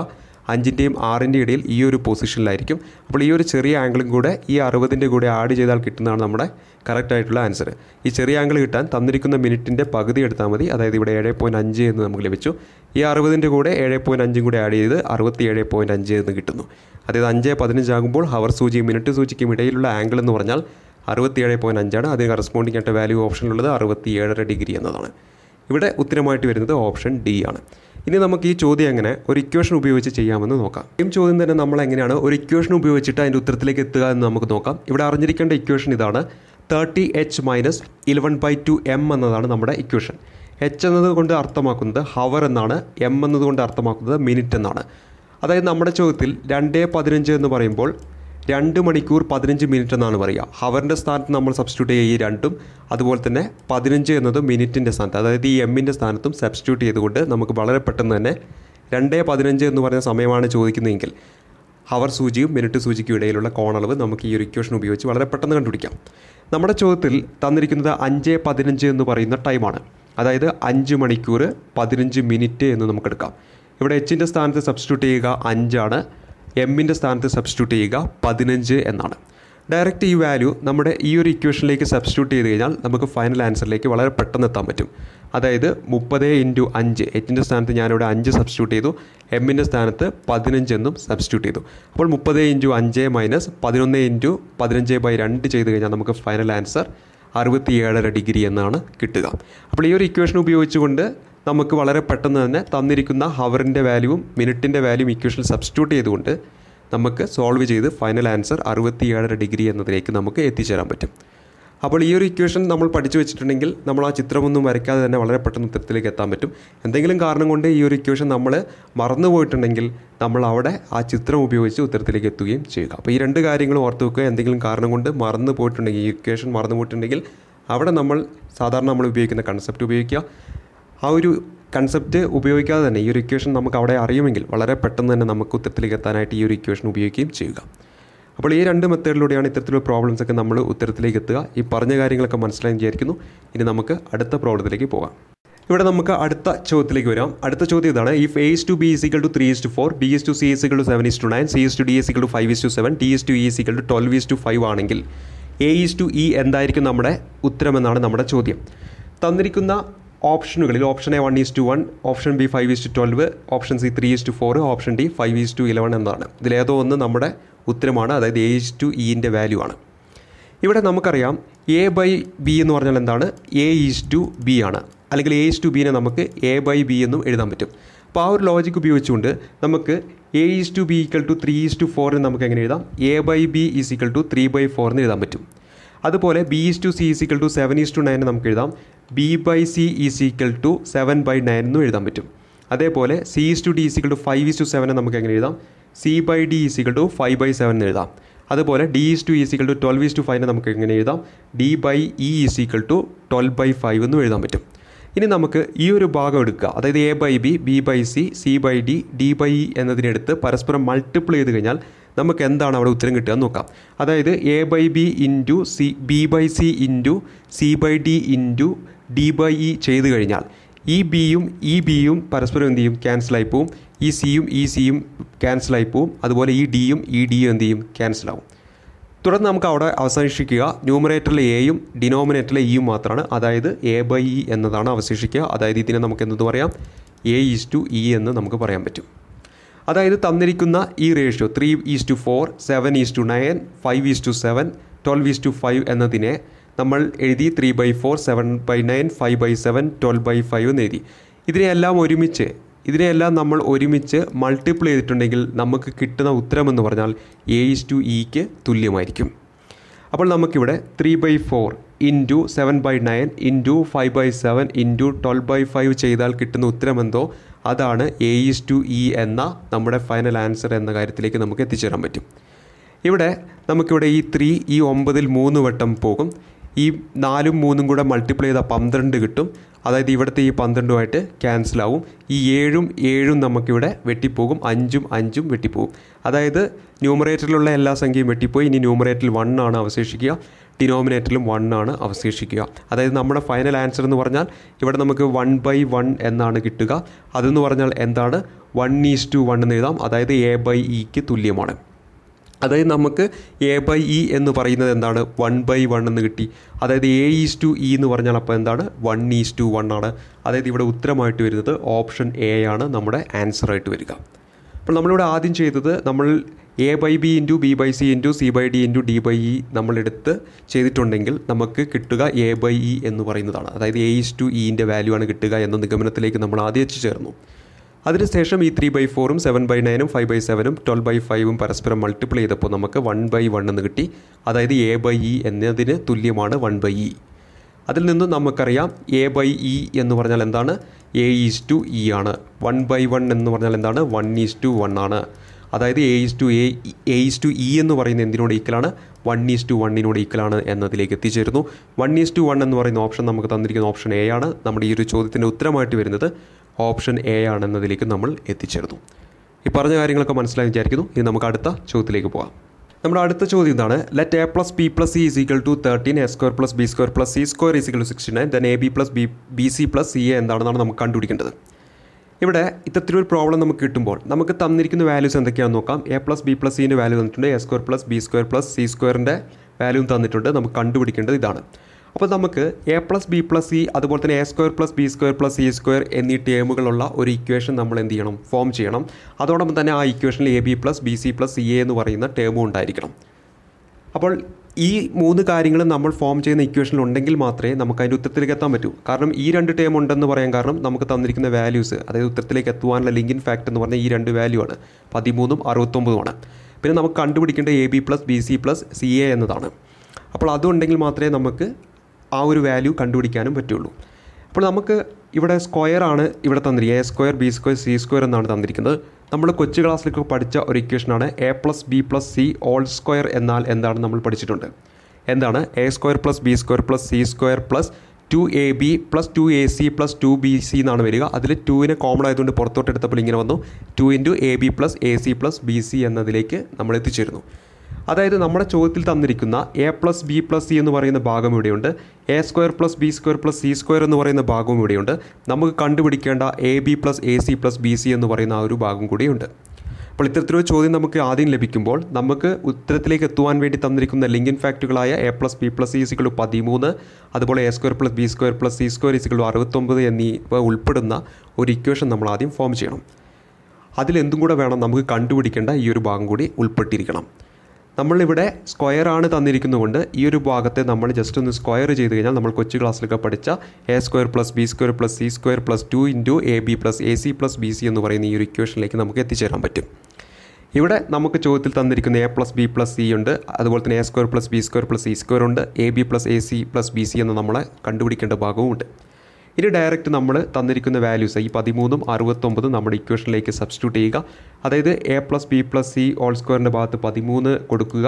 5ൻ്റെയും 6ൻ്റെയും ഇടയിൽ ഈ ഒരു പൊസിഷനിലായിരിക്കും. അപ്പോൾ ഈ ഒരു ചെറിയ ആംഗിളും കൂടെ ഈ 60ൻ്റെ കൂടെ ആഡ് ചെയ്താൽ കിട്ടുന്നതാണ് നമ്മുടെ കറക്റ്റ് ആയിട്ടുള്ള ആൻസർ. ഈ ചെറിയ ആംഗിൾ കിട്ടാൻ തന്നിരിക്കുന്ന മിനിറ്റിൻ്റെ പകുതി എടുത്താൽ മതി. അതായത് ഇവിടെ 7.5 എന്ന് നമുക്ക് ലഭിച്ചു. ഈ 60ൻ്റെ കൂടെ 7.5 കൂടെ ആഡ് ചെയ്ത് 67.5 എന്ന് കിട്ടുന്നു. അതായത് 5:15 ആകുമ്പോൾ ഹവർ സൂചിയും മിനിറ്റ് സൂചിക്കും ഇടയിലുള്ള ആംഗിൾ എന്ന് പറഞ്ഞാൽ 67.5 ആണ്. അതിന് കറസ്പോണ്ടിങ് ആയിട്ട് വാല്യൂ ഓപ്ഷനിലുള്ളത് 67.5 ഡിഗ്രി എന്നതാണ്. ഇവിടെ ഉത്തരമായിട്ട് വരുന്നത് ഓപ്ഷൻ ഡി ആണ്. ഇനി നമുക്ക് ഈ ചോദ്യം എങ്ങനെ ഒരു ഇക്വേഷൻ ഉപയോഗിച്ച് ചെയ്യാമെന്ന് നോക്കാം. ഈ ചോദ്യം തന്നെ നമ്മൾ എങ്ങനെയാണ് ഒരു ഇക്വേഷൻ ഉപയോഗിച്ചിട്ട് അതിൻ്റെ ഉത്തരത്തിലേക്ക് എത്തുക എന്ന് നമുക്ക് നോക്കാം. ഇവിടെ അറിഞ്ഞിരിക്കേണ്ട ഇക്വേഷൻ ഇതാണ്. 30h - 11/2 m എന്നതാണ് നമ്മുടെ ഇക്വേഷൻ. h എന്നതുകൊണ്ട് അർത്ഥമാക്കുന്നത് ഹവർ എന്നാണ്. m എന്നതുകൊണ്ട് അർത്ഥമാക്കുന്നത് മിനിറ്റ് എന്നാണ്. അതായത് നമ്മുടെ ചോദ്യത്തിൽ 2:15 എന്ന് പറയുമ്പോൾ 2 മണിക്കൂർ 15 മിനിറ്റ് എന്നാണ് പറയുക. ഹവറിൻ്റെ സ്ഥാനത്ത് നമ്മൾ സബ്സ്റ്റിറ്റ്യൂട്ട് ചെയ്യുക ഈ രണ്ടും. അതുപോലെ തന്നെ 15 എന്നത് മിനിറ്റിൻ്റെ സ്ഥാനത്ത്, അതായത് ഈ എമ്മിൻ്റെ സ്ഥാനത്തും സബ്സ്റ്റിറ്റ്യൂട്ട് ചെയ്തുകൊണ്ട് നമുക്ക് വളരെ പെട്ടെന്ന് തന്നെ 2:15 എന്ന് പറയുന്ന സമയമാണ് ചോദിക്കുന്നതെങ്കിൽ ഹവർ സൂചിയും മിനിറ്റ് സൂചിക്കും ഇടയിലുള്ള കോണളവ് നമുക്ക് ഈ ഒരു ഇക്വേഷൻ ഉപയോഗിച്ച് വളരെ പെട്ടെന്ന് കണ്ടുപിടിക്കാം. നമ്മുടെ ചോദ്യത്തിൽ തന്നിരിക്കുന്നത് 5:15 എന്ന് പറയുന്ന ടൈമാണ്. അതായത് 5 മണിക്കൂർ 15 മിനിറ്റ് എന്ന് നമുക്കെടുക്കാം. ഇവിടെ എച്ചിൻ്റെ സ്ഥാനത്ത് സബ്സ്റ്റിറ്റ്യൂട്ട് ചെയ്യുക 5 ആണ്. എമ്മിൻ്റെ സ്ഥാനത്ത് സബ്സ്റ്റിറ്റ്യൂട്ട് ചെയ്യുക 15 എന്നാണ്. ഡയറക്റ്റ് ഈ വാല്യൂ നമ്മുടെ ഈ ഒരു ഇക്വേഷനിലേക്ക് സബ്സ്റ്റിറ്റ്യൂട്ട് ചെയ്ത് കഴിഞ്ഞാൽ നമുക്ക് ഫൈനൽ ആൻസറിലേക്ക് വളരെ പെട്ടെന്ന് എത്താൻ പറ്റും. അതായത് 30 × 5, എച്ചിൻ്റെ സ്ഥാനത്ത് ഞാനിവിടെ 5 സബ്സ്റ്റിറ്റ്യൂട്ട് ചെയ്തു, എമ്മിൻ്റെ സ്ഥാനത്ത് 15 എന്നും സബ്സ്റ്റിറ്റ്യൂട്ട് ചെയ്തു. അപ്പോൾ 30 × 5 - 11 × 15/2 ചെയ്ത് കഴിഞ്ഞാൽ നമുക്ക് ഫൈനൽ ആൻസർ 67.5 ഡിഗ്രി എന്നാണ് കിട്ടുക. അപ്പോൾ ഈ ഒരു ഇക്വേഷൻ ഉപയോഗിച്ചുകൊണ്ട് നമുക്ക് വളരെ പെട്ടെന്ന് തന്നെ തന്നിരിക്കുന്ന ഹവറിൻ്റെ വാല്യൂവും മിനിറ്റിൻ്റെ വാല്യൂവും ഇക്വേഷനിൽ സബ്സ്റ്റിറ്റ്യൂട്ട് ചെയ്തുകൊണ്ട് നമുക്ക് സോൾവ് ചെയ്ത് ഫൈനൽ ആൻസർ 67.5 ഡിഗ്രി എന്നതിലേക്ക് നമുക്ക് എത്തിച്ചേരാൻ പറ്റും. അപ്പോൾ ഈ ഒരു ഇക്വേഷൻ നമ്മൾ പഠിച്ചു വെച്ചിട്ടുണ്ടെങ്കിൽ നമ്മൾ ആ ചിത്രമൊന്നും വരയ്ക്കാതെ തന്നെ വളരെ പെട്ടെന്ന് ഉത്തരത്തിലേക്ക് എത്താൻ പറ്റും. എന്തെങ്കിലും കാരണം കൊണ്ട് ഈ ഒരു ഇക്വേഷൻ നമ്മൾ മറന്നു പോയിട്ടുണ്ടെങ്കിൽ നമ്മൾ അവിടെ ആ ചിത്രം ഉപയോഗിച്ച് ഉത്തരത്തിലേക്ക് എത്തുകയും ചെയ്യുക. അപ്പോൾ ഈ രണ്ട് കാര്യങ്ങളും ഓർത്ത് വെക്കുക. എന്തെങ്കിലും കാരണം കൊണ്ട് മറന്നു പോയിട്ടുണ്ടെങ്കിൽ, ഈ ഇക്വേഷൻ മറന്നു പോയിട്ടുണ്ടെങ്കിൽ അവിടെ നമ്മൾ സാധാരണ നമ്മൾ ഉപയോഗിക്കുന്ന കൺസെപ്റ്റ് ഉപയോഗിക്കുക. ആ ഒരു കൺസെപ്റ്റ് ഉപയോഗിക്കാതെ തന്നെ ഈ ഒരു ഇക്വേഷൻ നമുക്ക് അവിടെ അറിയുമെങ്കിൽ വളരെ പെട്ടെന്ന് തന്നെ നമുക്ക് ഉത്തരത്തിലേക്ക് എത്താനായിട്ട് ഈ ഒരു ഇക്വേഷൻ ഉപയോഗിക്കുകയും ചെയ്യുക. അപ്പോൾ ഈ രണ്ട് മെത്തേഡിലൂടെയാണ് ഇത്തരത്തിലുള്ള പ്രോബ്ലംസൊക്കെ നമ്മൾ ഉത്തരത്തിലേക്ക് എത്തുക. ഈ പറഞ്ഞ കാര്യങ്ങളൊക്കെ മനസ്സിലായി വിചാരിക്കുന്നു. ഇനി നമുക്ക് അടുത്ത പ്രോബ്ലത്തിലേക്ക് പോകാം. ഇവിടെ നമുക്ക് അടുത്ത ചോദ്യത്തിലേക്ക് വരാം. അടുത്ത ചോദ്യം ഇതാണ്. If A/B = 3:4, B/C = 7:9, C/D = 5:7, D/E = 12:5 ആണെങ്കിൽ A/E എന്തായിരിക്കും നമ്മുടെ ഉത്തരമെന്നാണ് നമ്മുടെ ചോദ്യം. തന്നിരിക്കുന്ന ഓപ്ഷനുകളിൽ option A 1:1, option B 5:12, option C 3:4, option D 5:11 എന്നതാണ്. ഇതിലേതോ ഒന്ന് നമ്മുടെ ഉത്തരമാണ്. അതായത് A/E വാല്യൂ ആണ്. ഇവിടെ നമുക്കറിയാം A/B എന്ന് പറഞ്ഞാൽ എന്താണ്? A/B ആണ്. അല്ലെങ്കിൽ A/B നമുക്ക് A/B എന്നും എഴുതാൻ പറ്റും. അപ്പോൾ ആ ഒരു ലോജിക്ക് ഉപയോഗിച്ചുകൊണ്ട് നമുക്ക് A/B = 3:4 എന്ന് നമുക്ക് എങ്ങനെ എഴുതാം? A/B = 3/4 എന്ന് എഴുതാൻ പറ്റും. അതുപോലെ B/C = 7:9 നമുക്ക് എഴുതാം. B/C = 7/9 എന്നും എഴുതാൻ പറ്റും. അതേപോലെ C/D = 5:7 നമുക്ക് എങ്ങനെ എഴുതാം? C/D = 5/7 എന്ന് എഴുതാം. അതുപോലെ D/E = 12:5 നമുക്ക് എങ്ങനെ എഴുതാം? D/E = 12/5 എന്നും എഴുതാൻ പറ്റും. ഇനി നമുക്ക് ഈ ഒരു ഭാഗം എടുക്കുക. അതായത് A/B, B/C, C/D, D/E എന്നതിനെടുത്ത് പരസ്പരം മൾട്ടിപ്പിൾ ചെയ്ത് കഴിഞ്ഞാൽ നമുക്ക് എന്താണ് അവിടെ ഉത്തരം കിട്ടുക എന്ന് നോക്കാം. അതായത് A/B × B/C × C/D × D/E ചെയ്ത് കഴിഞ്ഞാൽ ഈ ബിയും ഈ ബിയും പരസ്പരം എന്ത് ചെയ്യും? ക്യാൻസലായി പോവും. ഈ സിയും ഈ സിയും ക്യാൻസലായി പോവും. അതുപോലെ ഈ ഡിയും ഈ ഡിയും എന്ത് ചെയ്യും? ക്യാൻസലാവും. തുടർന്ന് നമുക്ക് അവിടെ അവശേഷിക്കുക ന്യൂമറേറ്ററിലെ എയും ഡിനോമിനേറ്ററിലെ ഇയും മാത്രമാണ്. അതായത് A/E എന്നതാണ് അവശേഷിക്കുക. അതായത് ഇതിനെ നമുക്ക് എന്തെന്ന് പറയാം? A/E എന്ന് നമുക്ക് പറയാൻ പറ്റും. അതായത് തന്നിരിക്കുന്ന ഈ റേഷ്യോ 3:4, 7:9, 5:7, 12:5 എന്നതിനെ നമ്മൾ എഴുതി 3/4, 7/9, 5/7, 12/5 എന്ന് എഴുതി. ഇതിനെയെല്ലാം നമ്മൾ ഒരുമിച്ച് മൾട്ടിപ്ലൈ ചെയ്തിട്ടുണ്ടെങ്കിൽ നമുക്ക് കിട്ടുന്ന ഉത്തരമെന്ന് പറഞ്ഞാൽ A/E തുല്യമായിരിക്കും. അപ്പോൾ നമുക്കിവിടെ 3/4 ഇൻറ്റു 7/9 ഇൻറ്റു 5/7 ഇൻറ്റു 12/5 ചെയ്താൽ കിട്ടുന്ന ഉത്തരമെന്തോ അതാണ് A/E എന്ന നമ്മുടെ ഫൈനൽ ആൻസർ എന്ന കാര്യത്തിലേക്ക് നമുക്ക് എത്തിച്ചേരാൻ പറ്റും. നമുക്കിവിടെ ഈ 3 ഈ 9-ൽ 3 വട്ടം പോകും. ഈ 4ഉം 3ഉം കൂടെ മൾട്ടിപ്ലൈ ചെയ്താൽ 12 കിട്ടും. അതായത് ഇവിടുത്തെ ഈ 12ഉമായിട്ട് ക്യാൻസലാവും. ഈ 7ഉം നമുക്കിവിടെ വെട്ടിപ്പോകും. 5ഉം വെട്ടിപ്പോകും. അതായത് ന്യൂമറേറ്ററിലുള്ള എല്ലാ സംഖ്യയും വെട്ടിപ്പോയി. ഇനി ന്യൂമറേറ്ററിൽ 1 ആണ് അവശേഷിക്കുക, ഡിനോമിനേറ്ററിലും 1 ആണ് അവശേഷിക്കുക. അതായത് നമ്മുടെ ഫൈനൽ ആൻസർ എന്ന് പറഞ്ഞാൽ ഇവിടെ നമുക്ക് 1/1 എന്നാണ് കിട്ടുക. അതെന്ന് പറഞ്ഞാൽ എന്താണ്? 1:1 എന്ന് എഴുതാം. അതായത് A/E തുല്യമാണ്. അതായത് നമുക്ക് A/E എന്ന് പറയുന്നത് എന്താണ്? 1/1 എന്ന് കിട്ടി. അതായത് A/E എന്ന് പറഞ്ഞാൽ അപ്പോൾ എന്താണ്? 1:1 ആണ്. അതായത് ഇവിടെ ഉത്തരമായിട്ട് വരുന്നത് ഓപ്ഷൻ എ ആണ് നമ്മുടെ ആൻസറായിട്ട് വരിക. അപ്പോൾ നമ്മളിവിടെ ആദ്യം ചെയ്തത് നമ്മൾ A/B into B/C into C/D into D/E നമ്മളെടുത്ത് ചെയ്തിട്ടുണ്ടെങ്കിൽ നമുക്ക് കിട്ടുക A/E എന്ന് പറയുന്നതാണ്. അതായത് A/E വാല്യൂ ആണ് കിട്ടുക എന്ന നിഗമനത്തിലേക്ക് നമ്മൾ ആദ്യം എത്തിച്ചേർന്നു. അതിനുശേഷം ഈ 3/4ഉം 7/9ഉം 5/7ഉം 12/5ഉം പരസ്പരം മൾട്ടിപ്ലൈ ചെയ്തപ്പോൾ നമുക്ക് 1/1 എന്ന് കിട്ടി. അതായത് A/E എന്നതിന് തുല്യമാണ് 1/E. അതിൽ നിന്ന് നമുക്കറിയാം A/E എന്ന് പറഞ്ഞാൽ എന്താണ്? A/E ആണ്. 1/1 എന്ന് പറഞ്ഞാൽ എന്താണ്? 1:1 ആണ്. അതായത് A/E എന്ന് പറയുന്നത് എന്തിനോട് ഈക്വലാണ്? 1:1 ഈക്വലാണ് എന്നതിലേക്ക് എത്തിച്ചേരുന്നു. 1:1 എന്ന് പറയുന്ന ഓപ്ഷൻ നമുക്ക് തന്നിരിക്കുന്ന ഓപ്ഷൻ എ ആണ്. നമ്മുടെ ഈ ഒരു ചോദ്യത്തിൻ്റെ ഉത്തരമായിട്ട് വരുന്നത് ഓപ്ഷൻ എ ആണെന്നതിലേക്ക് നമ്മൾ എത്തിച്ചേർന്നു. ഈ പറഞ്ഞ കാര്യങ്ങളൊക്കെ മനസ്സിലായി വിചാരിക്കുന്നു. ഇനി നമുക്ക് അടുത്ത ചോദ്യത്തിലേക്ക് പോകാം. നമ്മുടെ അടുത്ത ചോദ്യം ഇതാണ്. Let A + B + C = 13, A² + B² + C² = 69, then AB + BC + CA എന്താണെന്നാണ് നമുക്ക് കണ്ടുപിടിക്കേണ്ടത്. ഇവിടെ ഇത്തരത്തിലൊരു പ്രോബ്ലം നമുക്ക് കിട്ടുമ്പോൾ നമുക്ക് തന്നിരിക്കുന്ന വാല്യൂസ് എന്തൊക്കെയാണെന്ന് നോക്കാം. A + B + C വാല്യൂ തന്നിട്ടുണ്ട്. A² + B² + C² വാല്യൂ തന്നിട്ടുണ്ട്. നമുക്ക് കണ്ടുപിടിക്കേണ്ടത് ഇതാണ്. അപ്പോൾ നമുക്ക് A + B + C അതുപോലെ തന്നെ A² + B² + C² എന്നീ ടേമുകളുള്ള ഒരു ഇക്വേഷൻ നമ്മൾ എന്ത് ചെയ്യണം? ഫോം ചെയ്യണം. അതോടൊപ്പം തന്നെ ആ ഇക്വേഷനിൽ AB + BC + CA എന്ന് പറയുന്ന ടേമും ഉണ്ടായിരിക്കണം. അപ്പോൾ ഈ 3 കാര്യങ്ങളും നമ്മൾ ഫോം ചെയ്യുന്ന ഇക്വേഷനിൽ ഉണ്ടെങ്കിൽ മാത്രമേ നമുക്ക് അതിൻ്റെ ഉത്തരത്തിലേക്ക് എത്താൻ പറ്റൂ. കാരണം ഈ 2 ടേം ഉണ്ടെന്ന് പറയാൻ കാരണം നമുക്ക് തന്നിരിക്കുന്ന വാല്യൂസ്, അതായത് ഉത്തരത്തിലേക്ക് എത്തുവാനുള്ള ലിങ്കിങ് ഫാക്ടർ എന്ന് പറഞ്ഞാൽ ഈ 2 വാല്യൂ ആണ്, 13ഉം 69ഉമാണ്. പിന്നെ നമുക്ക് കണ്ടുപിടിക്കേണ്ട AB + BC + CA എന്നതാണ്. അപ്പോൾ അതുണ്ടെങ്കിൽ മാത്രമേ നമുക്ക് ആ ഒരു വാല്യൂ കണ്ടുപിടിക്കാനും പറ്റുള്ളൂ. അപ്പോൾ നമുക്ക് ഇവിടെ സ്ക്വയർ ആണ് ഇവിടെ തന്നിരിക്കുന്നത്. A², B² C² എന്നാണ് തന്നിരിക്കുന്നത്. നമ്മൾ കൊച്ചു ക്ലാസ്സിലൊക്കെ പഠിച്ച ഒരു ഇക്വേഷനാണ് A + B + C ഹോൾ² എന്നാൽ എന്താണ് നമ്മൾ പഠിച്ചിട്ടുണ്ട്. എന്താണ്? A² + B² + C² + 2AB + 2AC + 2BC എന്നാണ് വരിക. അതിൽ 2നെ കോമൺ ആയതുകൊണ്ട് പുറത്തോട്ട് എടുത്തപ്പോൾ ഇങ്ങനെ വന്നു. 2 × AB + AC + BC എന്നതിലേക്ക് നമ്മൾ എത്തിച്ചേരുന്നു. അതായത് നമ്മുടെ ചോദ്യത്തിൽ തന്നിരിക്കുന്ന A + B + C എന്ന് പറയുന്ന ഭാഗം ഇവിടെയുണ്ട്. A² + B² + C² എന്ന് പറയുന്ന ഭാഗവും ഇവിടെയുണ്ട്. നമുക്ക് കണ്ടുപിടിക്കേണ്ട AB + AC + BC എന്ന് പറയുന്ന ആ ഒരു ഭാഗം കൂടിയുണ്ട്. അപ്പോൾ ഇത്തരത്തിലൊരു ചോദ്യം നമുക്ക് ആദ്യം ലഭിക്കുമ്പോൾ നമുക്ക് ഉത്തരത്തിലേക്ക് എത്തുവാൻ വേണ്ടി തന്നിരിക്കുന്ന ലിങ്കിങ് ഫാക്ടറുകളായ A + B + C = 13, അതുപോലെ A² + B² + C² = 69 എന്നിവ ഉൾപ്പെടുന്ന ഒരു ഇക്വേഷൻ നമ്മൾ ആദ്യം ഫോം ചെയ്യണം. അതിലെന്തും കൂടെ വേണം? നമുക്ക് കണ്ടുപിടിക്കേണ്ട ഈ ഒരു ഭാഗം കൂടി ഉൾപ്പെട്ടിരിക്കണം. നമ്മളിവിടെ സ്ക്വയർ ആണ് തന്നിരിക്കുന്നതുകൊണ്ട് ഈ ഒരു ഭാഗത്തെ നമ്മൾ ജസ്റ്റ് ഒന്ന് സ്ക്വയർ ചെയ്ത് കഴിഞ്ഞാൽ നമ്മൾ കൊച്ചു ക്ലാസ്സിലൊക്കെ പഠിച്ച A² + B² + C² + 2 × AB + AC + BC എന്ന് പറയുന്ന ഈ ഒരു ഇക്വേഷനിലേക്ക് നമുക്ക് എത്തിച്ചേരാൻ പറ്റും. ഇവിടെ നമുക്ക് ചോദ്യത്തിൽ തന്നിരിക്കുന്ന A + B + C ഉണ്ട്, അതുപോലെ തന്നെ A² + B² + C² ഉണ്ട്, AB + AC + BC എന്ന് നമ്മളെ കണ്ടുപിടിക്കേണ്ട ഭാഗവും ഉണ്ട്. ഇനി ഡയറക്റ്റ് നമ്മൾ തന്നിരിക്കുന്ന വാല്യൂസ് ഈ 13ഉം 69ഉം നമ്മുടെ ഇക്വേഷനിലേക്ക് സബ്സ്റ്റിറ്റ്യൂട്ട് ചെയ്യുക. അതായത് A + B + C ഹോൾ² ഭാഗത്ത് 13 കൊടുക്കുക.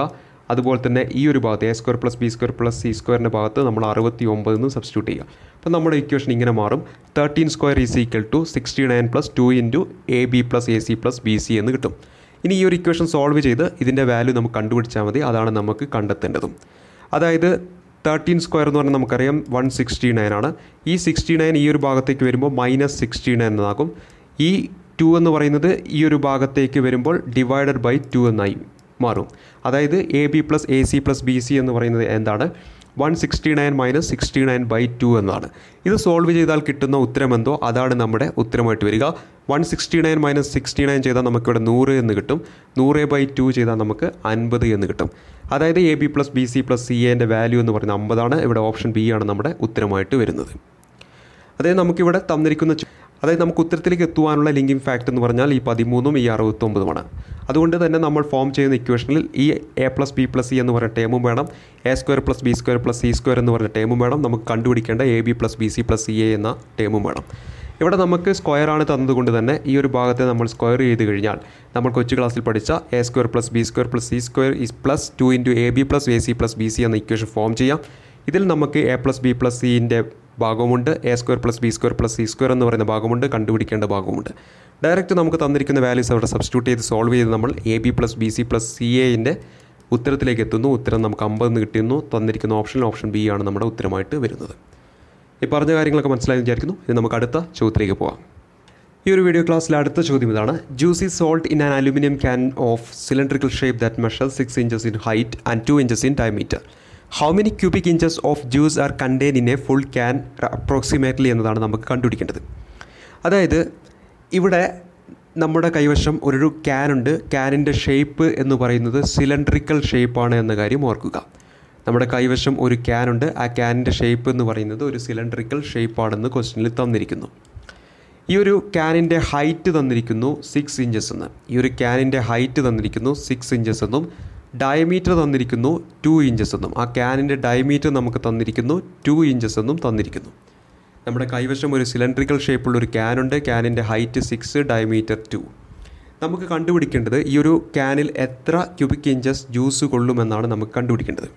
അതുപോലെ തന്നെ ഈ ഒരു ഭാഗത്ത് A² + B² + C² ഭാഗത്ത് നമ്മൾ 69 എന്ന് സബ്സ്റ്റിറ്റ്യൂട്ട് ചെയ്യുക. അപ്പോൾ നമ്മുടെ ഇക്വേഷൻ ഇങ്ങനെ മാറും. 13² = 69 + 2 × AB + AC + BC എന്ന് കിട്ടും. ഇനി ഈ ഒരു ഇക്വേഷൻ സോൾവ് ചെയ്ത് ഇതിൻ്റെ വാല്യൂ നമുക്ക് കണ്ടുപിടിച്ചാൽ മതി. അതാണ് നമുക്ക് കണ്ടെത്തേണ്ടതും. അതായത് 13² എന്ന് പറഞ്ഞാൽ നമുക്കറിയാം 169 ആണ്. ഈ 69 ഈ ഒരു ഭാഗത്തേക്ക് വരുമ്പോൾ -69 എന്നതാകും. ഈ 2 എന്ന് പറയുന്നത് ഈ ഒരു ഭാഗത്തേക്ക് വരുമ്പോൾ ഡിവൈഡഡ് ബൈ 2 എന്നായി മാറും. അതായത് AB + AC + BC എന്ന് പറയുന്നത് എന്താണ്? 169 മൈനസ് 69/2 എന്നാണ്. ഇത് സോൾവ് ചെയ്താൽ കിട്ടുന്ന ഉത്തരമെന്തോ അതാണ് നമ്മുടെ ഉത്തരമായിട്ട് വരിക. 169 മൈനസ് 69 ചെയ്താൽ നമുക്കിവിടെ 100 എന്ന് കിട്ടും. 100/2 ചെയ്താൽ നമുക്ക് 50 എന്ന് കിട്ടും. അതായത് AB + BC + CA വാല്യൂ എന്ന് പറയുന്നത് 50 ആണ്. ഇവിടെ ഓപ്ഷൻ ബി ആണ് നമ്മുടെ ഉത്തരമായിട്ട് വരുന്നത്. അതായത് നമുക്കിവിടെ തന്നിരിക്കുന്ന നമുക്ക് ഉത്തരത്തിലേക്ക് എത്തുവാനുള്ള ലിങ്കിങ് ഫാക്ട് എന്ന് പറഞ്ഞാൽ ഈ 13ഉം ഈ 69ഉമാണ്. അതുകൊണ്ട് തന്നെ നമ്മൾ ഫോം ചെയ്യുന്ന ഇക്വേഷനിൽ ഈ A + B + C എന്ന് പറയുന്ന ടേമും വേണം, A² + B² + C² എന്ന് പറയുന്ന ടേമും വേണം. നമുക്ക് കണ്ടുപിടിക്കേണ്ട AB + BC + CA എന്ന ടേമും വേണം. ഇവിടെ നമുക്ക് സ്ക്വയറാണ് തന്നതുകൊണ്ട് തന്നെ ഈ ഒരു ഭാഗത്തെ നമ്മൾ സ്ക്വയർ ചെയ്ത് കഴിഞ്ഞാൽ നമ്മൾ കൊച്ചു ക്ലാസ്സിൽ പഠിച്ച A² + B² + C² + 2 × AB + AC + BC എന്ന ഇക്വേഷൻ ഫോം ചെയ്യാം. ഇതിൽ നമുക്ക് A + B + C ഭാഗമുണ്ട്, A² + B² + C² എന്ന് പറയുന്ന ഭാഗമുണ്ട്, കണ്ടുപിടിക്കേണ്ട ഭാഗമുണ്ട്. ഡയറക്റ്റ് നമുക്ക് തന്നിരിക്കുന്ന വാല്യൂസ് അവിടെ സബ്സ്റ്റിറ്റ്യൂട്ട് ചെയ്ത് സോൾവ് ചെയ്ത് നമ്മൾ AB + BC + CA ഉത്തരത്തിലേക്ക് എത്തുന്നു. ഉത്തരം നമുക്ക് 50 എന്ന് കിട്ടുന്നു. തന്നിരിക്കുന്ന ഓപ്ഷൻ ബി ആണ് നമ്മുടെ ഉത്തരമായിട്ട് വരുന്നത്. ഈ പറഞ്ഞ കാര്യങ്ങളൊക്കെ മനസ്സിലായി വിചാരിക്കുന്നു. ഇനി നമുക്ക് അടുത്ത ചോദ്യത്തിലേക്ക് പോകാം. ഈ ഒരു വീഡിയോ ക്ലാസ്സിലെ അടുത്ത ചോദ്യം ഇതാണ്. Juice is sold in an aluminium can of cylindrical shape that measures 6 inches in height and 2 inches in diameter. How many cubic inches of juice are contained in a full can approximately എന്നതാണ് നമുക്ക് കണ്ടുപിടിക്കേണ്ടത്. അതായത് ഇവിടെ നമ്മുടെ കൈവശം ഒരു ക്യാനുണ്ട്. ക്യാനിൻ്റെ shape എന്ന് പറയുന്നത് സിലിണ്ടറിക്കൽ ഷേപ്പാണ് എന്ന കാര്യം ഓർക്കുക. നമ്മുടെ കൈവശം ഒരു ക്യാനുണ്ട്. ആ ക്യാനിൻ്റെ ഷേപ്പ് എന്ന് പറയുന്നത് ഒരു സിലിണ്ടറിക്കൽ ഷേപ്പാണെന്ന് ക്വസ്റ്റ്യനിൽ തന്നിരിക്കുന്നു. ഈ ഒരു ക്യാനിൻ്റെ ഹൈറ്റ് തന്നിരിക്കുന്നു 6 inches എന്ന്. ഈ ഒരു ക്യാനിൻ്റെ ഹൈറ്റ് തന്നിരിക്കുന്നു 6 inches എന്നും ഡയമീറ്റർ തന്നിരിക്കുന്നു 2 inches എന്നും. ആ ക്യാനിൻ്റെ ഡയമീറ്റർ നമുക്ക് തന്നിരിക്കുന്നു 2 inches എന്നും തന്നിരിക്കുന്നു. നമ്മുടെ കൈവശം ഒരു സിലിണ്ടറിക്കൽ ഷേപ്പുള്ള ഒരു ക്യാനുണ്ട്. ക്യാനിൻ്റെ ഹൈറ്റ് 6, ഡയമീറ്റർ 2. നമുക്ക് കണ്ടുപിടിക്കേണ്ടത് ഈ ഒരു ക്യാനിൽ എത്ര ക്യൂബിക് ഇഞ്ചസ് ജ്യൂസ് കൊള്ളുമെന്നാണ് നമുക്ക് കണ്ടുപിടിക്കേണ്ടത്.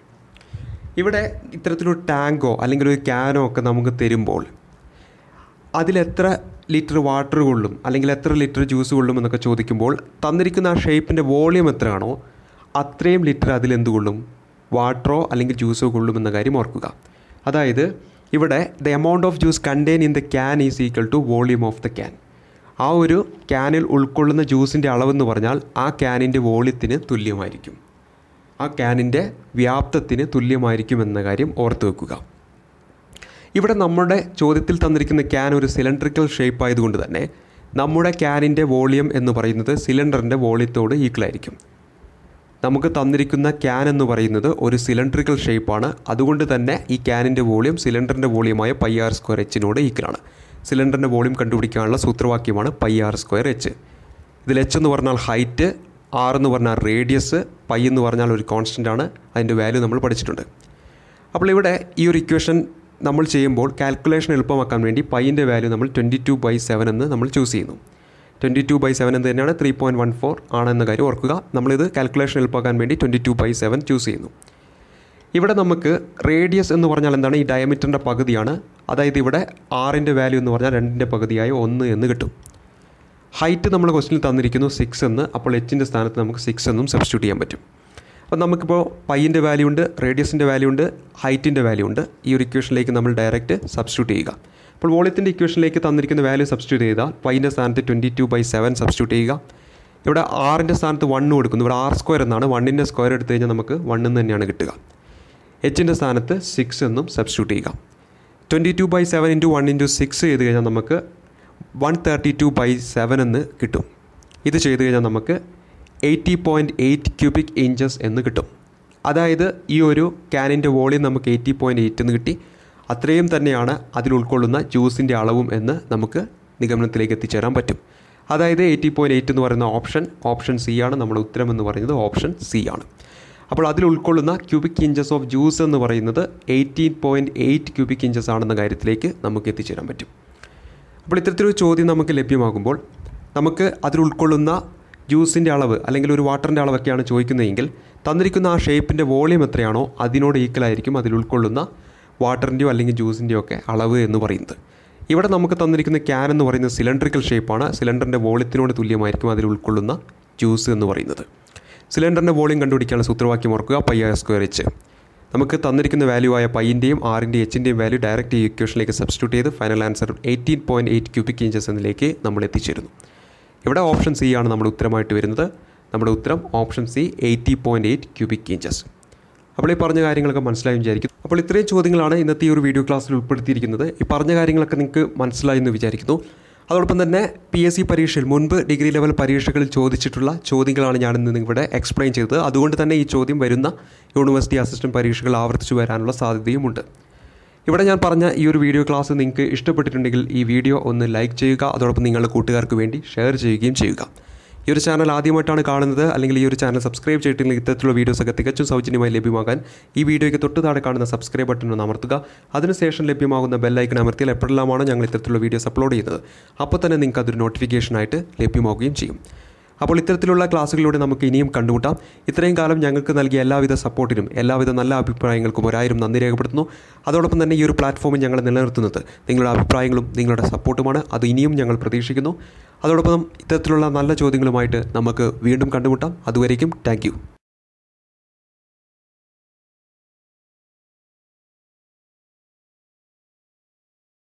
ഇവിടെ ഇത്തരത്തിലൊരു ടാങ്കോ അല്ലെങ്കിൽ ഒരു ക്യാനോ ഒക്കെ നമുക്ക് തരുമ്പോൾ അതിലെത്ര ലിറ്റർ വാട്ടർ കൊള്ളും അല്ലെങ്കിൽ എത്ര ലിറ്റർ ജ്യൂസ് കൊള്ളും എന്നൊക്കെ ചോദിക്കുമ്പോൾ തന്നിരിക്കുന്ന ആ ഷേപ്പിൻ്റെ വോളിയം എത്രയാണോ അത്രയും ലിറ്റർ അതിലെന്ത് കൊള്ളും, വാട്ടറോ അല്ലെങ്കിൽ ജ്യൂസോ കൊള്ളുമെന്ന കാര്യം ഓർക്കുക. അതായത് ഇവിടെ the amount of juice contain in the can is equal to volume of the can. ആ ഒരു ക്യാനിൽ ഉൾക്കൊള്ളുന്ന ജ്യൂസിൻ്റെ അളവെന്ന് പറഞ്ഞാൽ ആ ക്യാനിൻ്റെ വോളിയത്തിന് തുല്യമായിരിക്കും, ആ ക്യാനിൻ്റെ വ്യാപ്തത്തിന് തുല്യമായിരിക്കും എന്ന കാര്യം ഓർത്ത് വെക്കുക. ഇവിടെ നമ്മുടെ ചോദ്യത്തിൽ തന്നിരിക്കുന്ന ക്യാൻ ഒരു സിലിണ്ടറിക്കൽ ഷേപ്പ് ആയതുകൊണ്ട് തന്നെ നമ്മുടെ ക്യാനിൻ്റെ വോളിയം എന്ന് പറയുന്നത് സിലിണ്ടറിൻ്റെ വോളിയത്തോട് ഈക്വലായിരിക്കും. നമുക്ക് തന്നിരിക്കുന്ന ക്യാൻ എന്ന് പറയുന്നത് ഒരു സിലിണ്ടറിക്കൽ ഷേപ്പാണ്. അതുകൊണ്ട് തന്നെ ഈ ക്യാനിൻ്റെ വോളിയം സിലിണ്ടറിൻ്റെ വോളിയമായ πr²h ഈക്വലാണ്. സിലിണ്ടറിൻ്റെ വോളിയം കണ്ടുപിടിക്കാനുള്ള സൂത്രവാക്യമാണ് πr²h. ഇതിൽ h എന്ന് പറഞ്ഞാൽ ഹൈറ്റ്, r എന്ന് പറഞ്ഞാൽ റേഡിയസ്, π എന്ന് പറഞ്ഞാൽ ഒരു കോൺസ്റ്റൻ്റ് ആണ്. അതിൻ്റെ വാല്യൂ നമ്മൾ പഠിച്ചിട്ടുണ്ട്. അപ്പോൾ ഇവിടെ ഈ ഒരു ഇക്വേഷൻ നമ്മൾ ചെയ്യുമ്പോൾ കാൽക്കുലേഷൻ എളുപ്പമാക്കാൻ വേണ്ടി പൈൻ്റെ വാല്യൂ നമ്മൾ 22/7 എന്ന് നമ്മൾ ചൂസ് ചെയ്യുന്നു. 22/7 എന്ന് തന്നെയാണ് 3.14 ആണെന്ന കാര്യം ഓർക്കുക. നമ്മളിത് കാൽക്കുലേഷൻ എളുപ്പമാക്കാൻ വേണ്ടി 22/7 ചൂസ് ചെയ്യുന്നു. ഇവിടെ നമുക്ക് റേഡിയസ് എന്ന് പറഞ്ഞാൽ എന്താണ്, ഈ ഡയമീറ്ററിൻ്റെ പകുതിയാണ്. അതായത് ഇവിടെ ആറിൻ്റെ വാല്യൂ എന്ന് പറഞ്ഞാൽ 2ൻ്റെ പകുതിയായ 1 എന്ന് കിട്ടും. ഹൈറ്റ് നമ്മൾ ക്വസ്റ്റ്യനിൽ തന്നിരിക്കുന്നു 6 എന്ന്. അപ്പോൾ എച്ചിൻ്റെ സ്ഥാനത്ത് നമുക്ക് 6 എന്നും സബ്സ്റ്റിറ്റ്യൂട്ട് ചെയ്യാൻ പറ്റും. അപ്പോൾ നമുക്കിപ്പോൾ പൈൻ്റെ വാല്യൂ ഉണ്ട്, റേഡിയസിൻ്റെ വാല്യൂ ഉണ്ട്, ഹൈറ്റിൻ്റെ വാല്യൂ ഉണ്ട്. ഈ ഒരു ഇക്വേഷനിലേക്ക് നമ്മൾ ഡയറക്റ്റ് സബ്സ്റ്റിറ്റ്യൂട്ട് ചെയ്യുക. അപ്പോൾ വോളിയത്തിൻ്റെ ഇക്വേഷനിലേക്ക് തന്നിരിക്കുന്ന വാല്യൂ സബ്സ്റ്റിറ്റ്യൂട്ട് ചെയ്താൽ പൈൻ്റെ സ്ഥാനത്ത് 22/7 സബ്സ്റ്റിറ്റ്യൂട്ട് ചെയ്യുക. ഇവിടെ ആറിൻ്റെ സ്ഥാനത്ത് 1 കൊടുക്കുന്നു. ഇവിടെ r² എന്നാണ്. 1ൻ്റെ സ്ക്വയർ എടുത്തു കഴിഞ്ഞാൽ നമുക്ക് 1 എന്ന് തന്നെയാണ് കിട്ടുക. എച്ചിൻ്റെ സ്ഥാനത്ത് 6 എന്നും സബ്സ്റ്റിറ്റ്യൂട്ട് ചെയ്യുക. 22/7 × 1 × 6 ചെയ്ത് കഴിഞ്ഞാൽ നമുക്ക് 132/7 എന്ന് കിട്ടും. ഇത് ചെയ്ത് കഴിഞ്ഞാൽ നമുക്ക് 80.8 ക്യൂബിക് ഇഞ്ചസ് എന്ന് കിട്ടും. അതായത് ഈ ഒരു ക്യാനിൻ്റെ വോളിയം നമുക്ക് 80.8 എന്ന് കിട്ടി. അത്രയും തന്നെയാണ് അതിൽ ഉൾക്കൊള്ളുന്ന ജ്യൂസിൻ്റെ അളവും എന്ന് നമുക്ക് നിഗമനത്തിലേക്ക് എത്തിച്ചേരാൻ പറ്റും. അതായത് 80.8 എന്ന് പറയുന്ന ഓപ്ഷൻ സി ആണ്. നമ്മുടെ ഉത്തരം എന്ന് പറയുന്നത് ഓപ്ഷൻ സി ആണ്. അപ്പോൾ അതിൽ ഉൾക്കൊള്ളുന്ന ക്യൂബിക് ഇഞ്ചസ് ഓഫ് ജ്യൂസ് എന്ന് പറയുന്നത് 18.8 ക്യൂബിക് ഇഞ്ചസ് ആണെന്ന കാര്യത്തിലേക്ക് നമുക്ക് എത്തിച്ചേരാൻ പറ്റും. അപ്പോൾ ഇത്തരത്തിലൊരു ചോദ്യം നമുക്ക് ലഭ്യമാകുമ്പോൾ നമുക്ക് അതിൽ ഉൾക്കൊള്ളുന്ന ജ്യൂസിൻ്റെ അളവ് അല്ലെങ്കിൽ ഒരു വാട്ടറിൻ്റെ അളവൊക്കെയാണ് ചോദിക്കുന്നതെങ്കിൽ തന്നിരിക്കുന്ന ആ ഷേപ്പിൻ്റെ വോളിയം എത്രയാണോ അതിനോട് ഈക്വലായിരിക്കും അതിൽ ഉൾക്കൊള്ളുന്ന വാട്ടറിൻ്റെയോ അല്ലെങ്കിൽ ജ്യൂസിൻ്റെയോ ഒക്കെ അളവ് എന്ന് പറയുന്നത്. ഇവിടെ നമുക്ക് തന്നിരിക്കുന്ന ക്യാൻ എന്ന് പറയുന്നത് സിലിണ്ടറിക്കൽ ഷേപ്പാണ്. സിലിണ്ടറിൻ്റെ വോളിയത്തിനോട് തുല്യമായിരിക്കും അതിൽ ഉൾക്കൊള്ളുന്ന ജ്യൂസ് എന്ന് പറയുന്നത്. സിലിണ്ടറിൻ്റെ വോളിയം കണ്ടുപിടിക്കാനുള്ള സൂത്രവാക്യം ഓർക്കുക, πr²h. നമുക്ക് തന്നിരിക്കുന്ന വാല്യൂ ആയ പൈൻ്റെയും ആറിൻ്റെയും എച്ചിൻ്റെയും വാല്യൂ ഡയറക്റ്റ് ഈ ഇക്വേഷനിലേക്ക് സബ്സ്റ്റിറ്റ്യൂട്ട് ചെയ്ത് ഫൈനൽ ആൻസർ 18.8 ക്യൂബിക് ഇഞ്ചസ് എന്നതിലേക്ക് നമ്മൾ എത്തിച്ചേരുന്നു. ഇവിടെ ഓപ്ഷൻ സി ആണ് നമ്മുടെ ഉത്തരമായിട്ട് വരുന്നത്. നമ്മുടെ ഉത്തരം ഓപ്ഷൻ സി 80.8 ക്യൂബിക് ഇഞ്ചസ്. അപ്പോൾ ഈ പറഞ്ഞ കാര്യങ്ങളൊക്കെ മനസ്സിലായി വിചാരിക്കുന്നു. അപ്പോൾ ഇത്രയും ചോദ്യങ്ങളാണ് ഇന്നത്തെ ഈ ഒരു വീഡിയോ ക്ലാസ്സിൽ ഉൾപ്പെടുത്തിയിരിക്കുന്നത്. ഈ പറഞ്ഞ കാര്യങ്ങളൊക്കെ നിങ്ങൾക്ക് മനസ്സിലായി എന്ന് വിചാരിക്കുന്നു. അതോടൊപ്പം തന്നെ PSC പരീക്ഷയിൽ മുൻപ് ഡിഗ്രി ലെവൽ പരീക്ഷകളിൽ ചോദിച്ചിട്ടുള്ള ചോദ്യങ്ങളാണ് ഞാനിന്ന് ഇവിടെ എക്സ്പ്ലെയിൻ ചെയ്തത്. അതുകൊണ്ട് തന്നെ ഈ ചോദ്യം വരുന്ന യൂണിവേഴ്സിറ്റി അസിസ്റ്റൻറ്റ് പരീക്ഷകൾ ആവർത്തിച്ച് വരാനുള്ള സാധ്യതയുമുണ്ട്. ഇവിടെ ഞാൻ പറഞ്ഞ ഈ ഒരു വീഡിയോ ക്ലാസ് നിങ്ങൾക്ക് ഇഷ്ടപ്പെട്ടിട്ടുണ്ടെങ്കിൽ ഈ വീഡിയോ ഒന്ന് ലൈക്ക് ചെയ്യുക. അതോടൊപ്പം നിങ്ങളുടെ കൂട്ടുകാർക്ക് വേണ്ടി ഷെയർ ചെയ്യുകയും ചെയ്യുക. ഈ ഒരു ചാനൽ ആദ്യമായിട്ടാണ് കാണുന്നത് അല്ലെങ്കിൽ ഈ ഒരു ചാനൽ സബ്സ്ക്രൈബ് ചെയ്തിട്ടുണ്ടെങ്കിൽ ഇത്തരത്തിലുള്ള വീഡിയോസൊക്കെ തികച്ചും സൗജന്യമായി ലഭ്യമാകാൻ ഈ വീഡിയോയ്ക്ക് തൊട്ട് താഴെ കാണുന്ന സബ്സ്ക്രൈബ് ബട്ടൺ ഒന്ന് അമർത്തുക. അതിനുശേഷം ലഭ്യമാകുന്ന ബെല്ലൈക്കൺ അമർത്തിയാൽ എപ്പോഴെല്ലാമാണ് ഞങ്ങൾ ഇത്തരത്തിലുള്ള വീഡിയോസ് അപ്ലോഡ് ചെയ്യുന്നത് അപ്പോൾ തന്നെ നിങ്ങൾക്ക് അതൊരു നോട്ടിഫിക്കേഷനായിട്ട് ലഭ്യമാവുകയും ചെയ്യും. അപ്പോൾ ഇത്തരത്തിലുള്ള ക്ലാസ്സുകളിലൂടെ നമുക്ക് ഇനിയും കണ്ടുമുട്ടാം. ഇത്രയും കാലം ഞങ്ങൾക്ക് നൽകിയ എല്ലാവിധ സപ്പോർട്ടിനും എല്ലാവിധ നല്ല അഭിപ്രായങ്ങൾക്കും 1000 നന്ദി രേഖപ്പെടുത്തുന്നു. അതോടൊപ്പം തന്നെ ഈ ഒരു പ്ലാറ്റ്ഫോമിൽ ഞങ്ങൾ നിലനിർത്തുന്നത് നിങ്ങളുടെ അഭിപ്രായങ്ങളും നിങ്ങളുടെ സപ്പോർട്ടുമാണ്. അത് ഇനിയും ഞങ്ങൾ പ്രതീക്ഷിക്കുന്നു. അതോടൊപ്പം ഇത്തരത്തിലുള്ള നല്ല ചോദ്യങ്ങളുമായിട്ട് നമുക്ക് വീണ്ടും കണ്ടുമുട്ടാം. അതുവരേക്കും താങ്ക് യു.